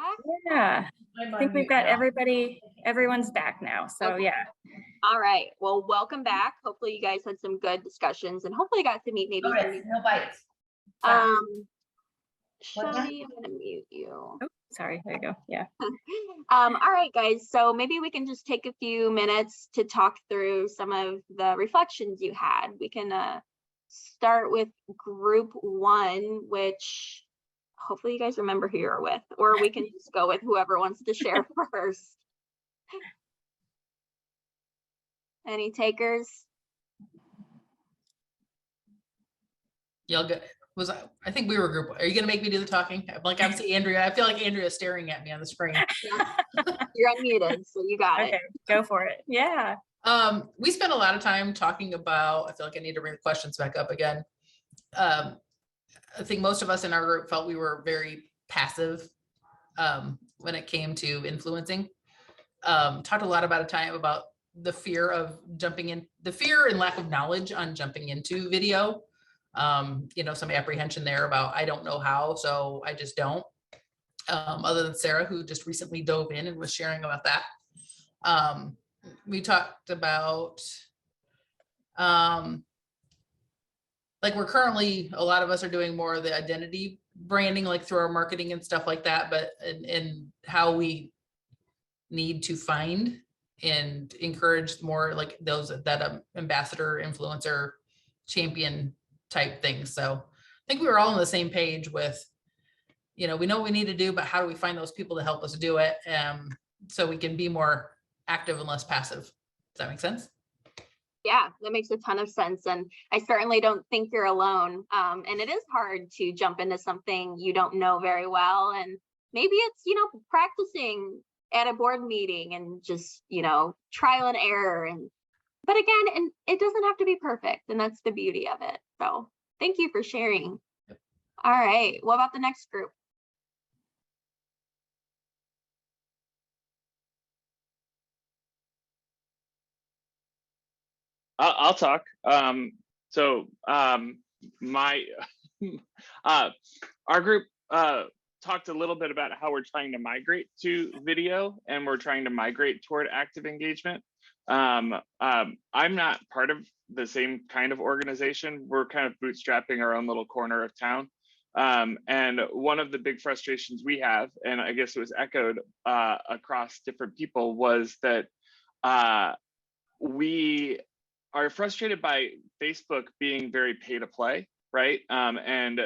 Yeah, I think we've got everyone's back now. So Okay. yeah. All right, well, welcome back. Hopefully you guys had some good discussions and hopefully got to meet maybe No some bites, no bites. Shelby, I'm gonna mute you. Oh, sorry, there you go. Yeah. All right, guys, so maybe we can just take a few minutes to talk through some of the reflections you had. We can start with group one, which hopefully you guys remember who you're with, or we can just go with whoever wants to share first. Any takers? Y'all good? I think we were a group. Are you gonna make me do the talking? I'm seeing Andrea. I feel like Andrea's staring at me on the screen. You're unmuted, so you got Okay, go for it. Yeah. We spent a lot of time talking about, I feel like I need to bring the questions back up again. I think most of us in our group felt we were very passive when it came to influencing. Talked a lot about the fear of the fear and lack of knowledge on jumping into video. Some apprehension there about, I don't know how, so I just don't. Other than Sarah, who just recently dove in and was sharing about that. We talked about, we're currently, a lot of us are doing more of the identity branding, like through our marketing and stuff like that, but and how we need to find and encourage more like those that ambassador, influencer, champion type things. So I think we were all on the same page with, we know what we need to do, but how do we find those people to help us do it? So we can be more active and less passive. Does that make sense? Yeah, that makes a ton of sense. And I certainly don't think you're alone. And it is hard to jump into something you don't know very well. And maybe it's, practicing at a board meeting and just, trial and error. But again, and it doesn't have to be perfect. And that's the beauty of it. So thank you for sharing. Yep. All right, what about the next group? I'll talk. Our group talked a little bit about how we're trying to migrate to video and we're trying to migrate toward active engagement. I'm not part of the same kind of organization. We're kind of bootstrapping our own little corner of town. And one of the big frustrations we have, and I guess it was echoed across different people, was that we are frustrated by Facebook being very pay to play, right? And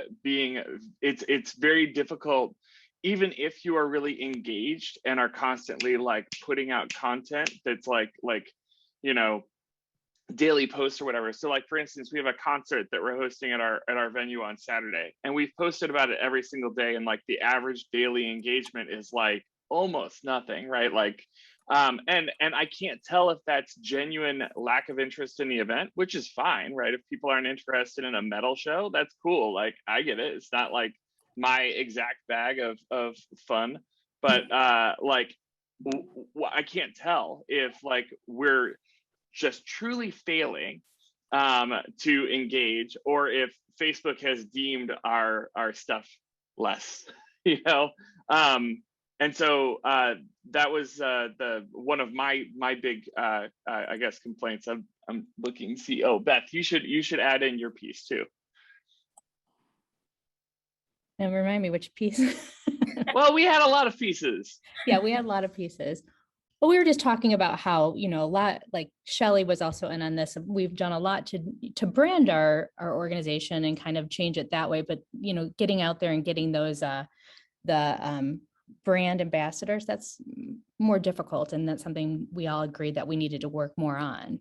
it's very difficult, even if you are really engaged and are constantly putting out content that's daily posts or whatever. So for instance, we have a concert that we're hosting at our venue on Saturday, and we've posted about it every single day, and the average daily engagement is almost nothing, right? And I can't tell if that's genuine lack of interest in the event, which is fine, right? If people aren't interested in a metal show, that's cool. I get it. It's not my exact bag of fun, but I can't tell if we're just truly failing to engage, or if Facebook has deemed our stuff less, and so that was one of my big I guess complaints. I'm looking. Beth, you should add in your piece too. And remind me which piece. Well, we had a lot of pieces. Yeah, we had a lot of pieces. Well, we were just talking about how, a lot, like Shelley was also in on this. We've done a lot to brand our organization and kind of change it that way. But, getting out there and getting those, the brand ambassadors, that's more difficult. And that's something we all agreed that we needed to work more on.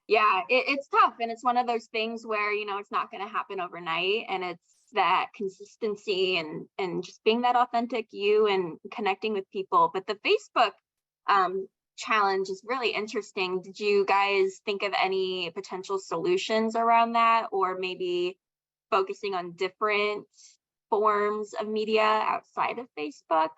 Yeah, it's tough. And it's one of those things where, it's not going to happen overnight. And it's that consistency and just being that authentic you and connecting with people. But the Facebook challenge is really interesting. Did you guys think of any potential solutions around that, or maybe focusing on different forms of media outside of Facebook?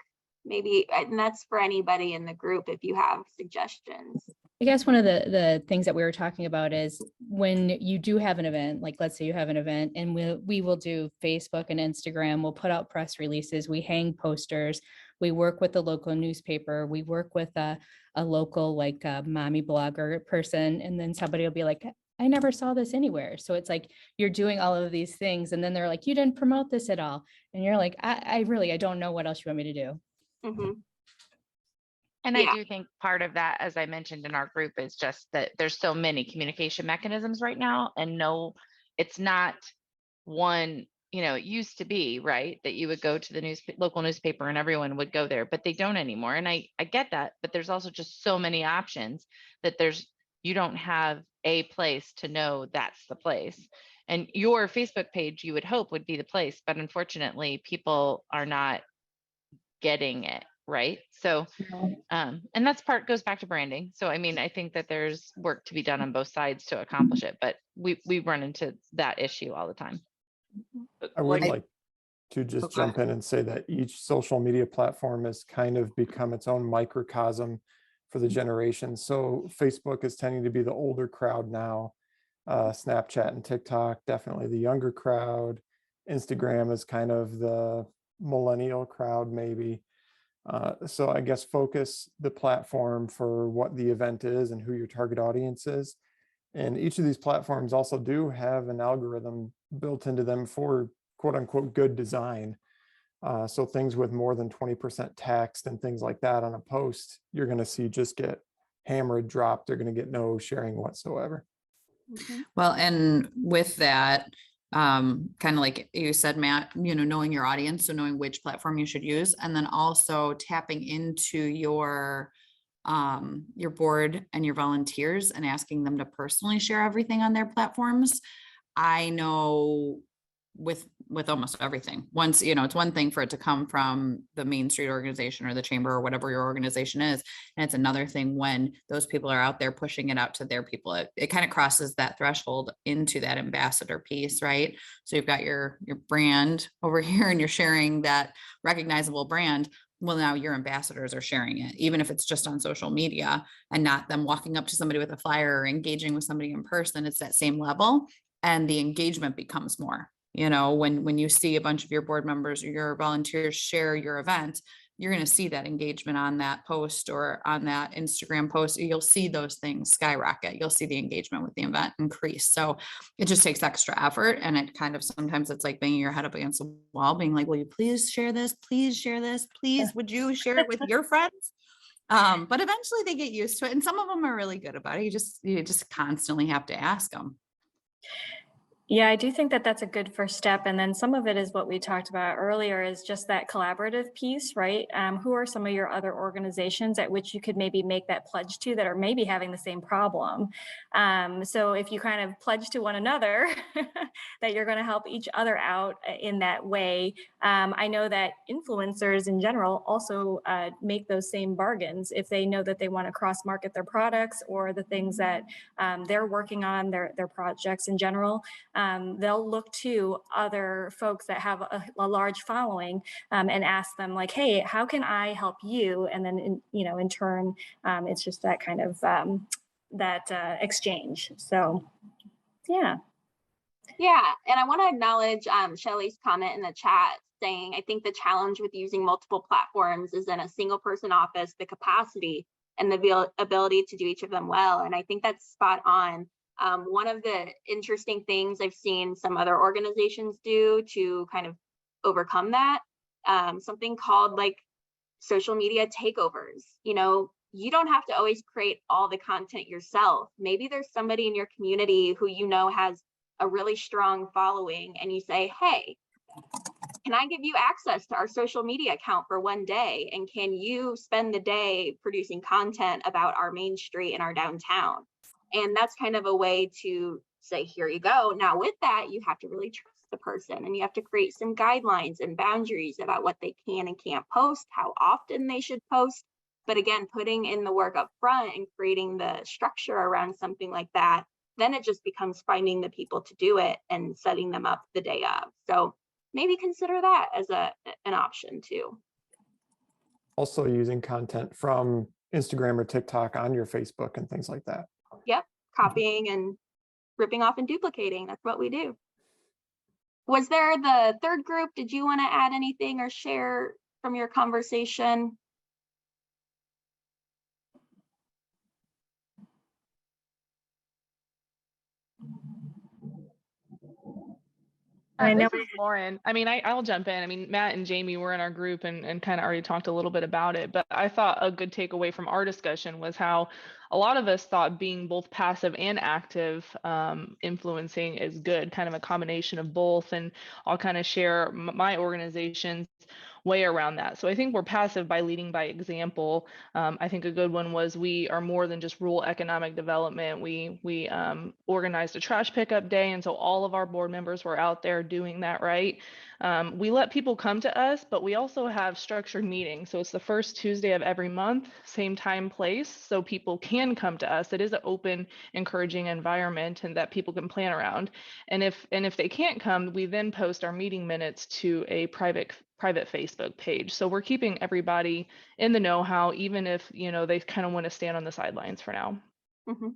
Maybe, and that's for anybody in the group if you have suggestions. I guess one of the things that we were talking about is when you do have an event, like let's say you have an event, and we will do Facebook and Instagram, we'll put out press releases, we hang posters, we work with the local newspaper, we work with a local like mommy blogger person, and then somebody will be like, I never saw this anywhere. So it's like you're doing all of these things, and then they're like, you didn't promote this at all. And you're like, I don't know what else you want me to do. Mm-hmm. And I do think part of that, as I mentioned in our group, is just that there's so many communication mechanisms right now, and no, it's not one, it used to be, right, that you would go to the local newspaper and everyone would go there, but they don't anymore. And I get that, but there's also just so many options that you don't have a place to know that's the place. And your Facebook page, you would hope, would be the place, but unfortunately people are not getting it. Right. So, and that's goes back to branding. So, I mean, I think that there's work to be done on both sides to accomplish it, but we run into that issue all the time. I would like to just jump in and say that each social media platform has kind of become its own microcosm for the generation. So Facebook is tending to be the older crowd now. Snapchat and TikTok, definitely the younger crowd. Instagram is kind of the millennial crowd, maybe. So I guess focus the platform for what the event is and who your target audience is. And each of these platforms also do have an algorithm built into them for quote unquote good design. So things with more than 20% text and things like that on a post, you're going to see just get hammered, dropped. They're going to get no sharing whatsoever. Well, and with that, kind of like you said, Matt, knowing your audience, so knowing which platform you should use, and then also tapping into your board and your volunteers and asking them to personally share everything on their platforms. I know with almost everything, once, it's one thing for it to come from the Main Street organization or the chamber or whatever your organization is. And it's another thing when those people are out there pushing it out to their people. It kind of crosses that threshold into that ambassador piece, right? So you've got your brand over here and you're sharing that recognizable brand. Well, now your ambassadors are sharing it, even if it's just on social media and not them walking up to somebody with a flyer or engaging with somebody in person. It's that same level, and the engagement becomes more. When you see a bunch of your board members or your volunteers share your event, you're going to see that engagement on that post or on that Instagram post. You'll see those things skyrocket. You'll see the engagement with the event increase. So it just takes extra effort. And it kind of, sometimes it's like banging your head up against the wall, being like, will you please share this? Please share this. Please, would you share it with your friends? But eventually they get used to it. And some of them are really good about it. You just constantly have to ask them. Yeah, I do think that that's a good first step. And then some of it is what we talked about earlier, is just that collaborative piece, right? Who are some of your other organizations at which you could maybe make that pledge to that are maybe having the same problem? So if you kind of pledge to one another that you're going to help each other out in that way. I know that influencers in general also make those same bargains if they know that they want to cross market their products or the things that they're working on, their projects in general. They'll look to other folks that have a large following and ask them like, hey, how can I help you? And then, in turn, it's just that kind of exchange. So, yeah. Yeah. And I want to acknowledge Shelley's comment in the chat saying, I think the challenge with using multiple platforms is in a single person office, the capacity and the ability to do each of them well. And I think that's spot on. One of the interesting things I've seen some other organizations do to kind of overcome that, something called like social media takeovers. You know, you don't have to always create all the content yourself. Maybe there's somebody in your community who you know has a really strong following, and you say, hey, can I give you access to our social media account for one day? And can you spend the day producing content about our main street and our downtown? And that's kind of a way to say, here you go. Now with that, you have to really trust the person, and you have to create some guidelines and boundaries about what they can and can't post, how often they should post. But again, putting in the work up front and creating the structure around something like that, then it just becomes finding the people to do it and setting them up the day of. So maybe consider that as an option too. Also using content from Instagram or TikTok on your Facebook and things like that. Yep, copying and ripping off and duplicating. That's what we do. Was there the third group? Did you want to add anything or share from your conversation? I know. This is Lauren. I mean, I'll jump in. I mean, Matt and Jamie were in our group and kind of already talked a little bit about it, but I thought a good takeaway from our discussion was how a lot of us thought being both passive and active influencing is good, kind of a combination of both. And I'll kind of share my organization's way around that. So I think we're passive by leading by example. I think a good one was we are more than just rural economic development. We organized a trash pickup day, and so all of our board members were out there doing that, right? We let people come to us, but we also have structured meetings. So it's the first Tuesday of every month, same time, place, so people can come to us. It is an open, encouraging environment and that people can plan around. And if they can't come, we then post our meeting minutes to a private Facebook page. So we're keeping everybody in the know-how, even if, you know, they kind of want to stand on the sidelines for now. Mm-hmm.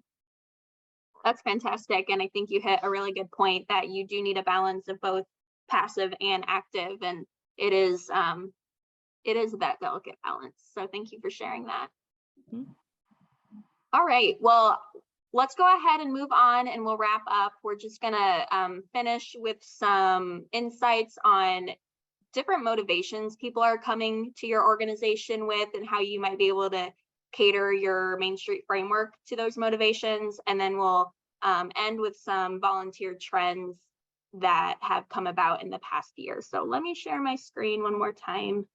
That's fantastic. And I think you hit a really good point that you do need a balance of both passive and active. And it is that delicate balance. So thank you for sharing that. Mm-hmm. All right, well, let's go ahead and move on and we'll wrap up. We're just gonna finish with some insights on different motivations people are coming to your organization with and how you might be able to cater your Main Street framework to those motivations. And then we'll end with some volunteer trends that have come about in the past year. So let me share my screen one more time.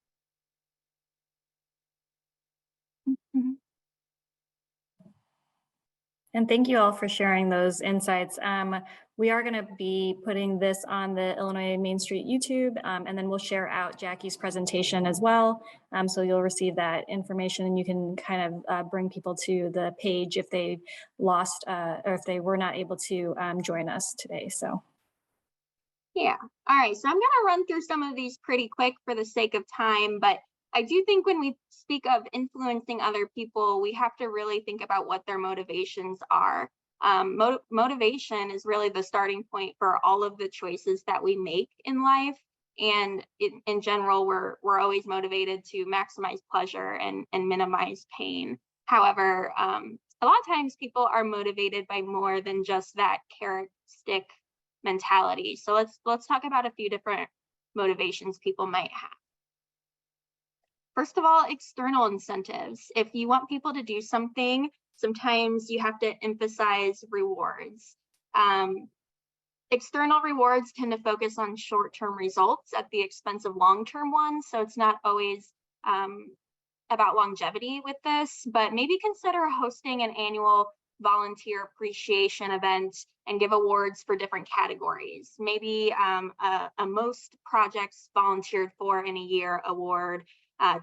And thank you all for sharing those insights. We are going to be putting this on the Illinois Main Street YouTube, and then we'll share out Jackie's presentation as well. So you'll receive that information, and you can kind of bring people to the page if they lost or if they were not able to join us today. So. Yeah. All right. So I'm going to run through some of these pretty quick for the sake of time, but I do think when we speak of influencing other people, we have to really think about what their motivations are. Motivation is really the starting point for all of the choices that we make in life. And in general, we're always motivated to maximize pleasure and minimize pain. However, a lot of times people are motivated by more than just that carrot stick mentality. So let's talk about a few different motivations people might have. First of all, external incentives. If you want people to do something, sometimes you have to emphasize rewards. External rewards tend to focus on short-term results at the expense of long-term ones. So it's not always about longevity with this, but maybe consider hosting an annual volunteer appreciation event and give awards for different categories. Maybe a most projects volunteered for in a year award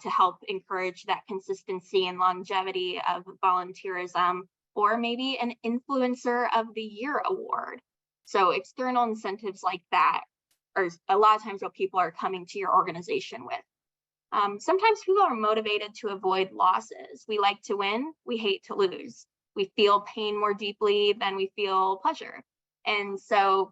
to help encourage that consistency and longevity of volunteerism, or maybe an influencer of the year award. So external incentives like that are a lot of times what people are coming to your organization with. Sometimes people are motivated to avoid losses. We like to win, we hate to lose. We feel pain more deeply than we feel pleasure. And so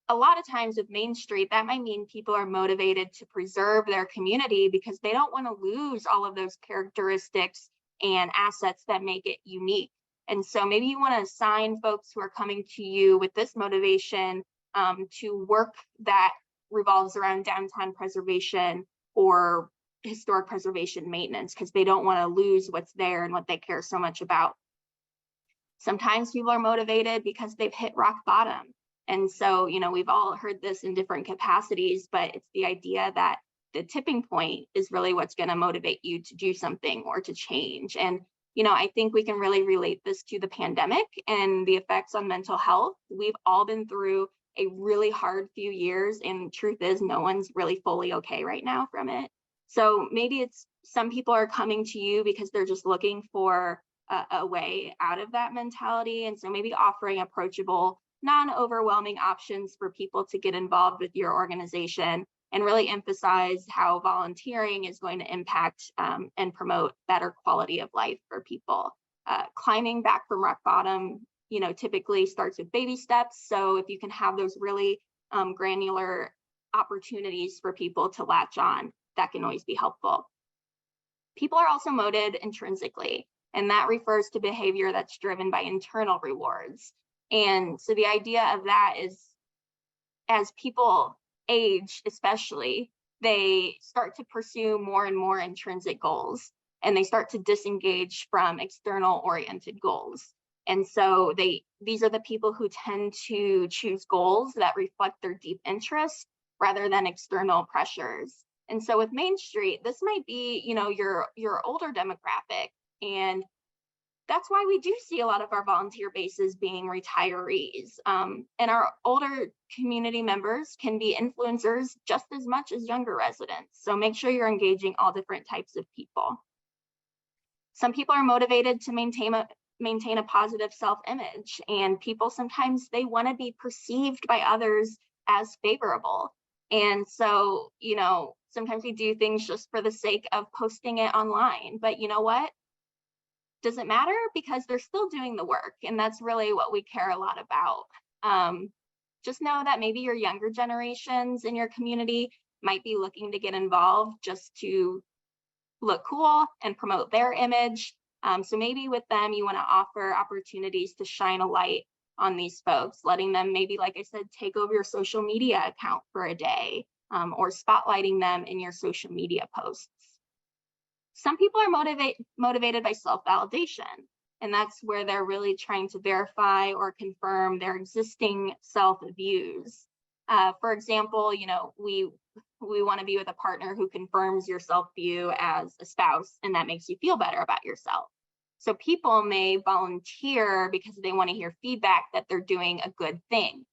a lot of times with Main Street, that might mean people are motivated to preserve their community because they don't want to lose all of those characteristics and assets that make it unique. And so maybe you want to assign folks who are coming to you with this motivation to work that revolves around downtown preservation or historic preservation maintenance because they don't want to lose what's there and what they care so much about. Sometimes people are motivated because they've hit rock bottom. And so, we've all heard this in different capacities, but it's the idea that the tipping point is really what's going to motivate you to do something or to change. And, I think we can really relate this to the pandemic and the effects on mental health. We've all been through a really hard few years, and truth is no one's really fully okay right now from it. So maybe it's some people are coming to you because they're just looking for a way out of that mentality. And so maybe offering approachable, non-overwhelming options for people to get involved with your organization and really emphasize how volunteering is going to impact and promote better quality of life for people. Climbing back from rock bottom, typically starts with baby steps. So if you can have those really granular opportunities for people to latch on, that can always be helpful. People are also motivated intrinsically, and that refers to behavior that's driven by internal rewards. And so the idea of that is, as people age, especially, they start to pursue more and more intrinsic goals, and they start to disengage from external oriented goals. And so these are the people who tend to choose goals that reflect their deep interests rather than external pressures. And so with Main Street, this might be, your older demographic. And that's why we do see a lot of our volunteer bases being retirees. And our older community members can be influencers just as much as younger residents. So make sure you're engaging all different types of people. Some people are motivated to maintain a positive self-image, and people sometimes they want to be perceived by others as favorable. And so, sometimes we do things just for the sake of posting it online, but you know what? Doesn't matter, because they're still doing the work, and that's really what we care a lot about. Just know that maybe your younger generations in your community might be looking to get involved just to look cool and promote their image. So maybe with them, you want to offer opportunities to shine a light on these folks, letting them maybe, like I said, take over your social media account for a day, or spotlighting them in your social media posts. Some people are motivated by self-validation, and that's where they're really trying to verify or confirm their existing self-views. For example, we want to be with a partner who confirms your self-view as a spouse, and that makes you feel better about yourself. So people may volunteer because they want to hear feedback that they're doing a good thing.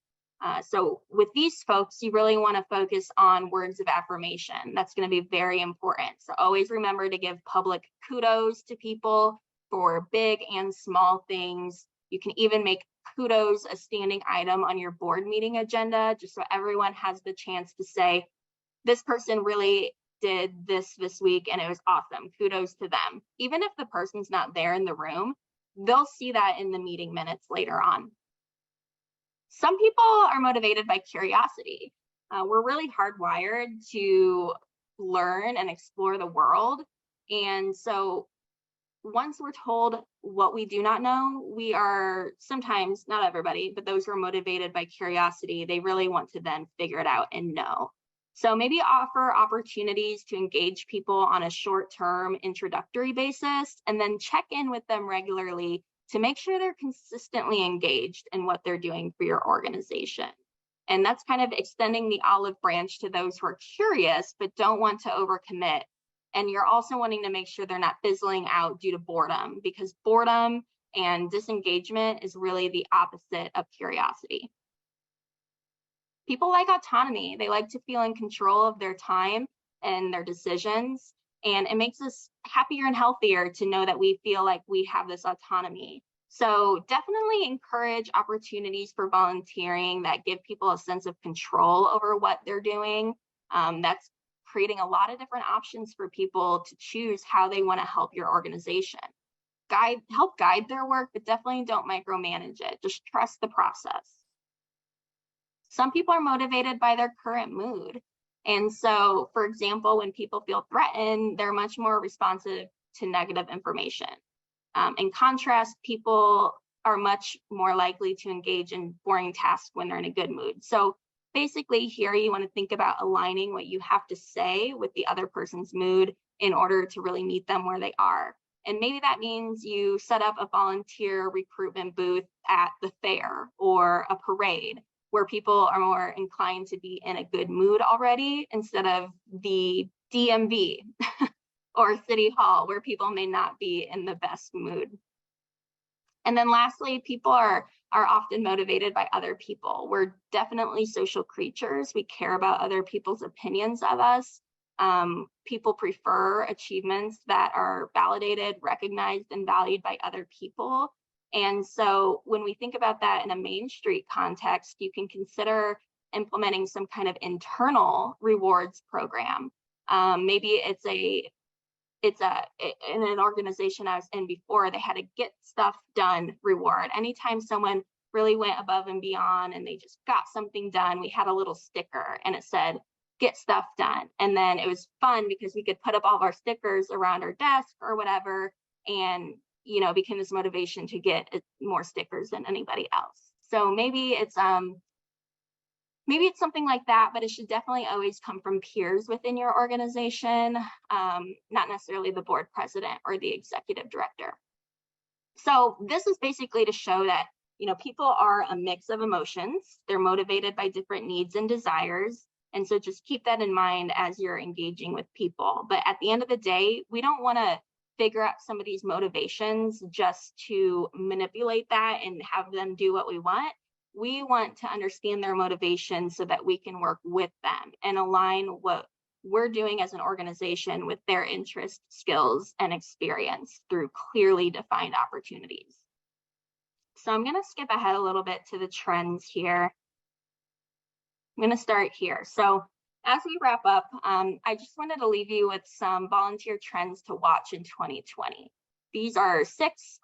So with these folks, you really want to focus on words of affirmation. That's going to be very important. So always remember to give public kudos to people for big and small things. You can even make kudos a standing item on your board meeting agenda, just so everyone has the chance to say, this person really did this week and it was awesome. Kudos to them. Even if the person's not there in the room, they'll see that in the meeting minutes later on. Some people are motivated by curiosity. We're really hardwired to learn and explore the world. And so once we're told what we do not know, we are sometimes, not everybody, but those who are motivated by curiosity, they really want to then figure it out and know. So maybe offer opportunities to engage people on a short-term introductory basis, and then check in with them regularly to make sure they're consistently engaged in what they're doing for your organization. And that's kind of extending the olive branch to those who are curious but don't want to overcommit. And you're also wanting to make sure they're not fizzling out due to boredom, because boredom and disengagement is really the opposite of curiosity. People like autonomy. They like to feel in control of their time and their decisions. And it makes us happier and healthier to know that we feel like we have this autonomy. So definitely encourage opportunities for volunteering that give people a sense of control over what they're doing. That's creating a lot of different options for people to choose how they want to help your organization. Help guide their work, but definitely don't micromanage it. Just trust the process. Some people are motivated by their current mood. And so, for example, when people feel threatened, they're much more responsive to negative information. In contrast, people are much more likely to engage in boring tasks when they're in a good mood. So basically here you want to think about aligning what you have to say with the other person's mood in order to really meet them where they are. And maybe that means you set up a volunteer recruitment booth at the fair or a parade where people are more inclined to be in a good mood already, instead of the DMV or City Hall where people may not be in the best mood. And then lastly, people are often motivated by other people. We're definitely social creatures. We care about other people's opinions of us. People prefer achievements that are validated, recognized, and valued by other people. And so when we think about that in a Main Street context, you can consider implementing some kind of internal rewards program. Maybe it's in an organization I was in before, they had a get stuff done reward. Anytime someone really went above and beyond and they just got something done, we had a little sticker and it said, get stuff done. And then it was fun because we could put up all of our stickers around our desk or whatever, and became this motivation to get more stickers than anybody else. So maybe it's something like that, but it should definitely always come from peers within your organization, not necessarily the board president or the executive director. So this is basically to show that people are a mix of emotions. They're motivated by different needs and desires. And so just keep that in mind as you're engaging with people. But at the end of the day, we don't want to figure out somebody's motivations just to manipulate that and have them do what we want. We want to understand their motivation so that we can work with them and align what we're doing as an organization with their interests, skills, and experience through clearly defined opportunities. So I'm going to skip ahead a little bit to the trends here. I'm going to start here. So as we wrap up, I just wanted to leave you with some volunteer trends to watch in 2020. These are 6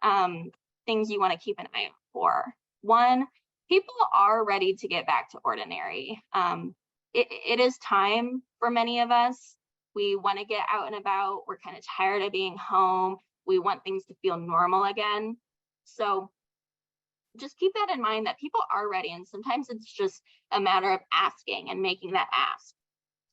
things you want to keep an eye out for. 1, people are ready to get back to ordinary. It is time for many of us. We want to get out and about. We're kind of tired of being home. We want things to feel normal again. So just keep that in mind, that people are ready, and sometimes it's just a matter of asking and making that ask.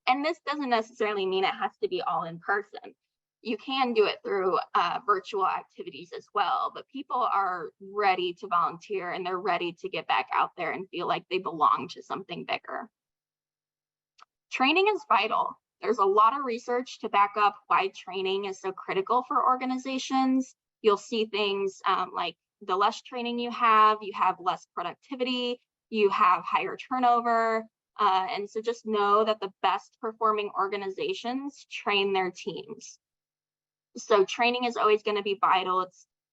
And this doesn't necessarily mean it has to be all in person. You can do it through virtual activities as well, but people are ready to volunteer and they're ready to get back out there and feel like they belong to something bigger. Training is vital. There's a lot of research to back up why training is so critical for organizations. You'll see things like the less training you have less productivity, you have higher turnover. And so just know that the best performing organizations train their teams. So training is always going to be vital.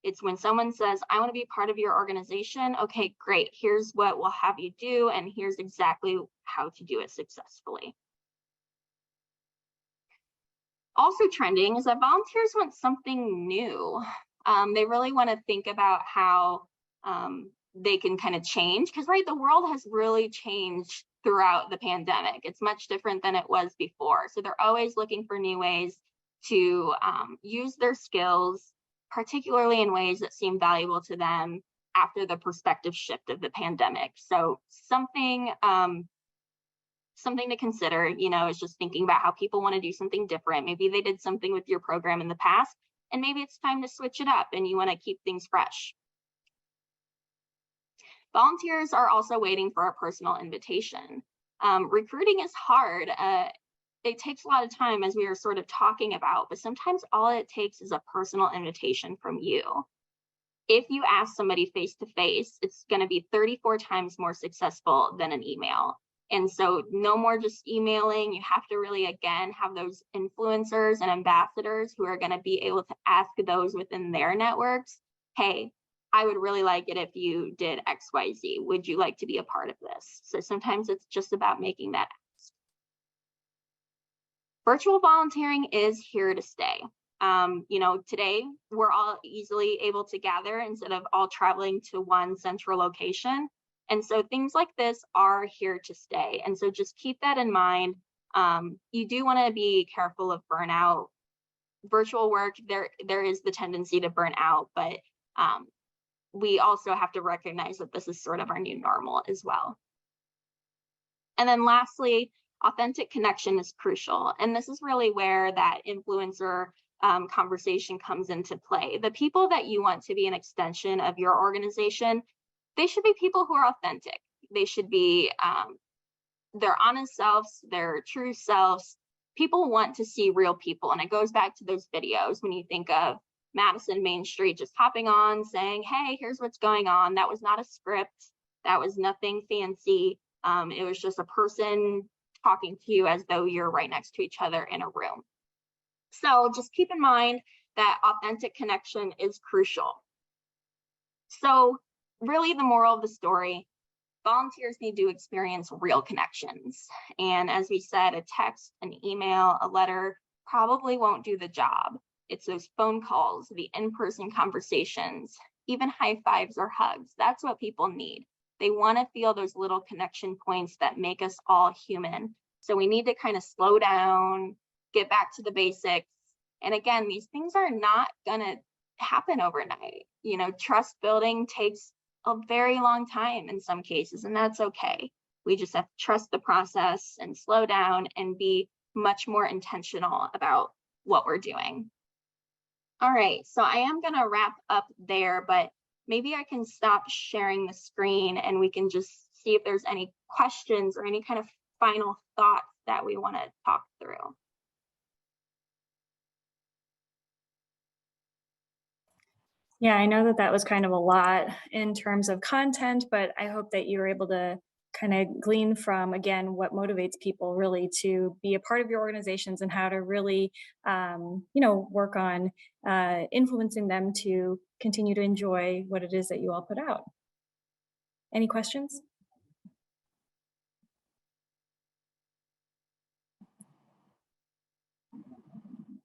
It's when someone says, I want to be part of your organization. Okay, great. Here's what we'll have you do, and here's exactly how to do it successfully. Also trending is that volunteers want something new. They really want to think about how they can kind of change, because the world has really changed throughout the pandemic. It's much different than it was before. So they're always looking for new ways to use their skills, particularly in ways that seem valuable to them after the perspective shift of the pandemic. So something to consider, is just thinking about how people want to do something different. Maybe they did something with your program in the past, and maybe it's time to switch it up and you want to keep things fresh. Volunteers are also waiting for a personal invitation. Recruiting is hard. It takes a lot of time, as we were sort of talking about, but sometimes all it takes is a personal invitation from you. If you ask somebody face to face, it's going to be 34 times more successful than an email. And so no more just emailing. You have to really, again, have those influencers and ambassadors who are going to be able to ask those within their networks, hey, I would really like it if you did XYZ. Would you like to be a part of this? So sometimes it's just about making that ask. Virtual volunteering is here to stay. Today we're all easily able to gather instead of all traveling to one central location. And so things like this are here to stay. And so just keep that in mind. You do want to be careful of burnout. Virtual work, there is the tendency to burn out, but we also have to recognize that this is sort of our new normal as well. And then lastly, authentic connection is crucial. And this is really where that influencer conversation comes into play. The people that you want to be an extension of your organization, they should be people who are authentic. They should be their honest selves, their true selves. People want to see real people. And it goes back to those videos when you think of Madison Main Street just hopping on saying, hey, here's what's going on. That was not a script. That was nothing fancy. It was just a person talking to you as though you're right next to each other in a room. So just keep in mind that authentic connection is crucial. So really the moral of the story, volunteers need to experience real connections. And as we said, a text, an email, a letter probably won't do the job. It's those phone calls, the in-person conversations, even high fives or hugs. That's what people need. They want to feel those little connection points that make us all human. So we need to kind of slow down, get back to the basics. And again, these things are not going to happen overnight. You know, trust building takes a very long time in some cases, and that's okay. We just have to trust the process and slow down and be much more intentional about what we're doing. All right, so I am going to wrap up there, but maybe I can stop sharing the screen and we can just see if there's any questions or any kind of final thoughts that we want to talk through. Yeah, I know that that was kind of a lot in terms of content, but I hope that you were able to kind of glean from, again, what motivates people really to be a part of your organizations and how to really, work on influencing them to continue to enjoy what it is that you all put out. Any questions?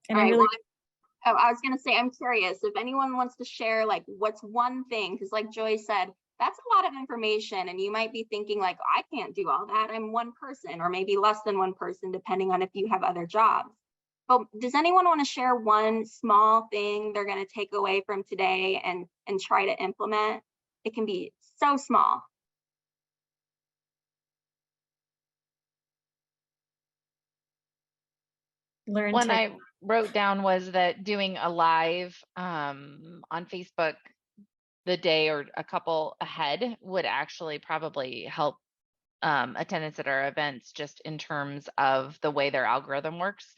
And I was going to say, I'm curious if anyone wants to share, like, what's one thing, because like Joy said, that's a lot of information. And you might be thinking like, I can't do all that. I'm one person, or maybe less than one person, depending on if you have other jobs. But does anyone want to share one small thing they're going to take away from today and try to implement? It can be so small. One I wrote down was that doing a live on Facebook the day or a couple ahead would actually probably help attendance at our events, just in terms of the way their algorithm works.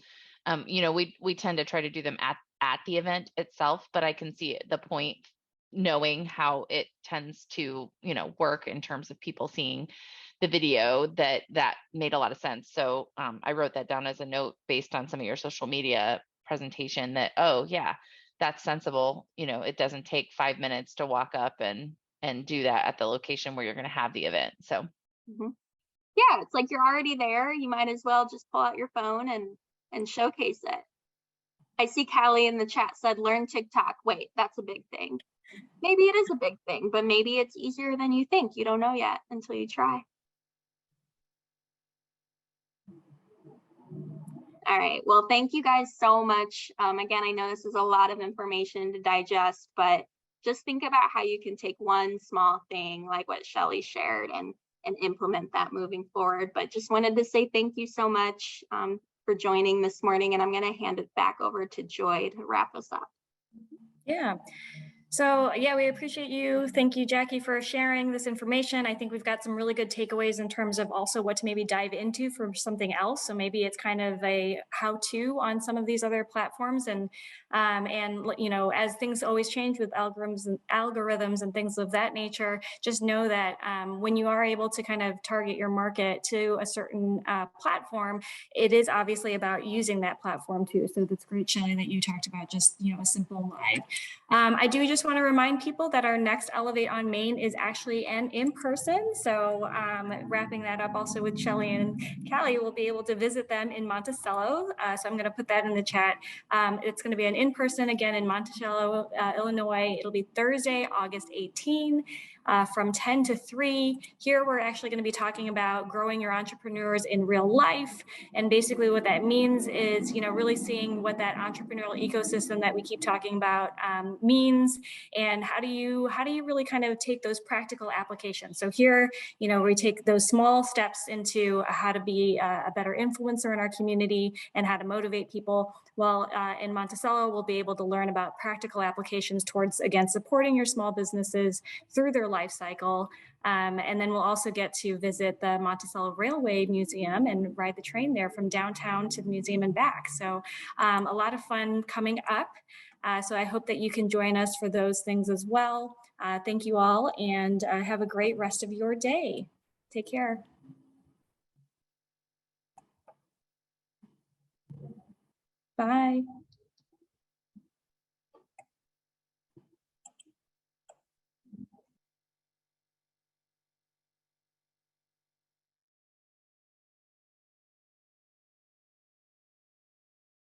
We tend to try to do them at the event itself, but I can see the point, knowing how it tends to work in terms of people seeing the video, that made a lot of sense. So I wrote that down as a note based on some of your social media presentation, that, oh yeah, that's sensible. It doesn't take 5 minutes to walk up and do that at the location where you're going to have the event. So yeah, it's like you're already there. You might as well just pull out your phone and showcase it. I see Callie in the chat said, learn TikTok. Wait, that's a big thing. Maybe it is a big thing, but maybe it's easier than you think. You don't know yet until you try. All right, well, thank you guys so much. Again, I know this is a lot of information to digest, but just think about how you can take one small thing like what Shelly shared and implement that moving forward. But just wanted to say thank you so much for joining this morning, and I'm going to hand it back over to Joy to wrap us up. Yeah. So yeah, we appreciate you. Thank you, Jackie, for sharing this information. I think we've got some really good takeaways in terms of also what to maybe dive into for something else. So maybe it's kind of a how-to on some of these other platforms. And as things always change with algorithms and things of that nature, just know that when you are able to kind of target your market to a certain platform, it is obviously about using that platform too. So that's great, Shelly, that you talked about just, a simple live. I do just want to remind people that our next Elevate on Main is actually an in-person. So wrapping that up also with Shelly and Callie, we'll be able to visit them in Monticello. So I'm going to put that in the chat. It's going to be an in-person again in Monticello, Illinois. It'll be Thursday, August 18. from 10 to 3. Here we're actually going to be talking about growing your entrepreneurs in real life. And basically what that means is, really seeing what that entrepreneurial ecosystem that we keep talking about means, and how do you really kind of take those practical applications. So here, we take those small steps into how to be a better influencer in our community and how to motivate people. Well, in Monticello, we'll be able to learn about practical applications towards, again, supporting your small businesses through their life cycle. And then we'll also get to visit the Monticello Railway Museum and ride the train there from downtown to the museum and back. So a lot of fun coming up. So I hope that you can join us for those things as well. Thank you all, and have a great rest of your day. Take care. Bye.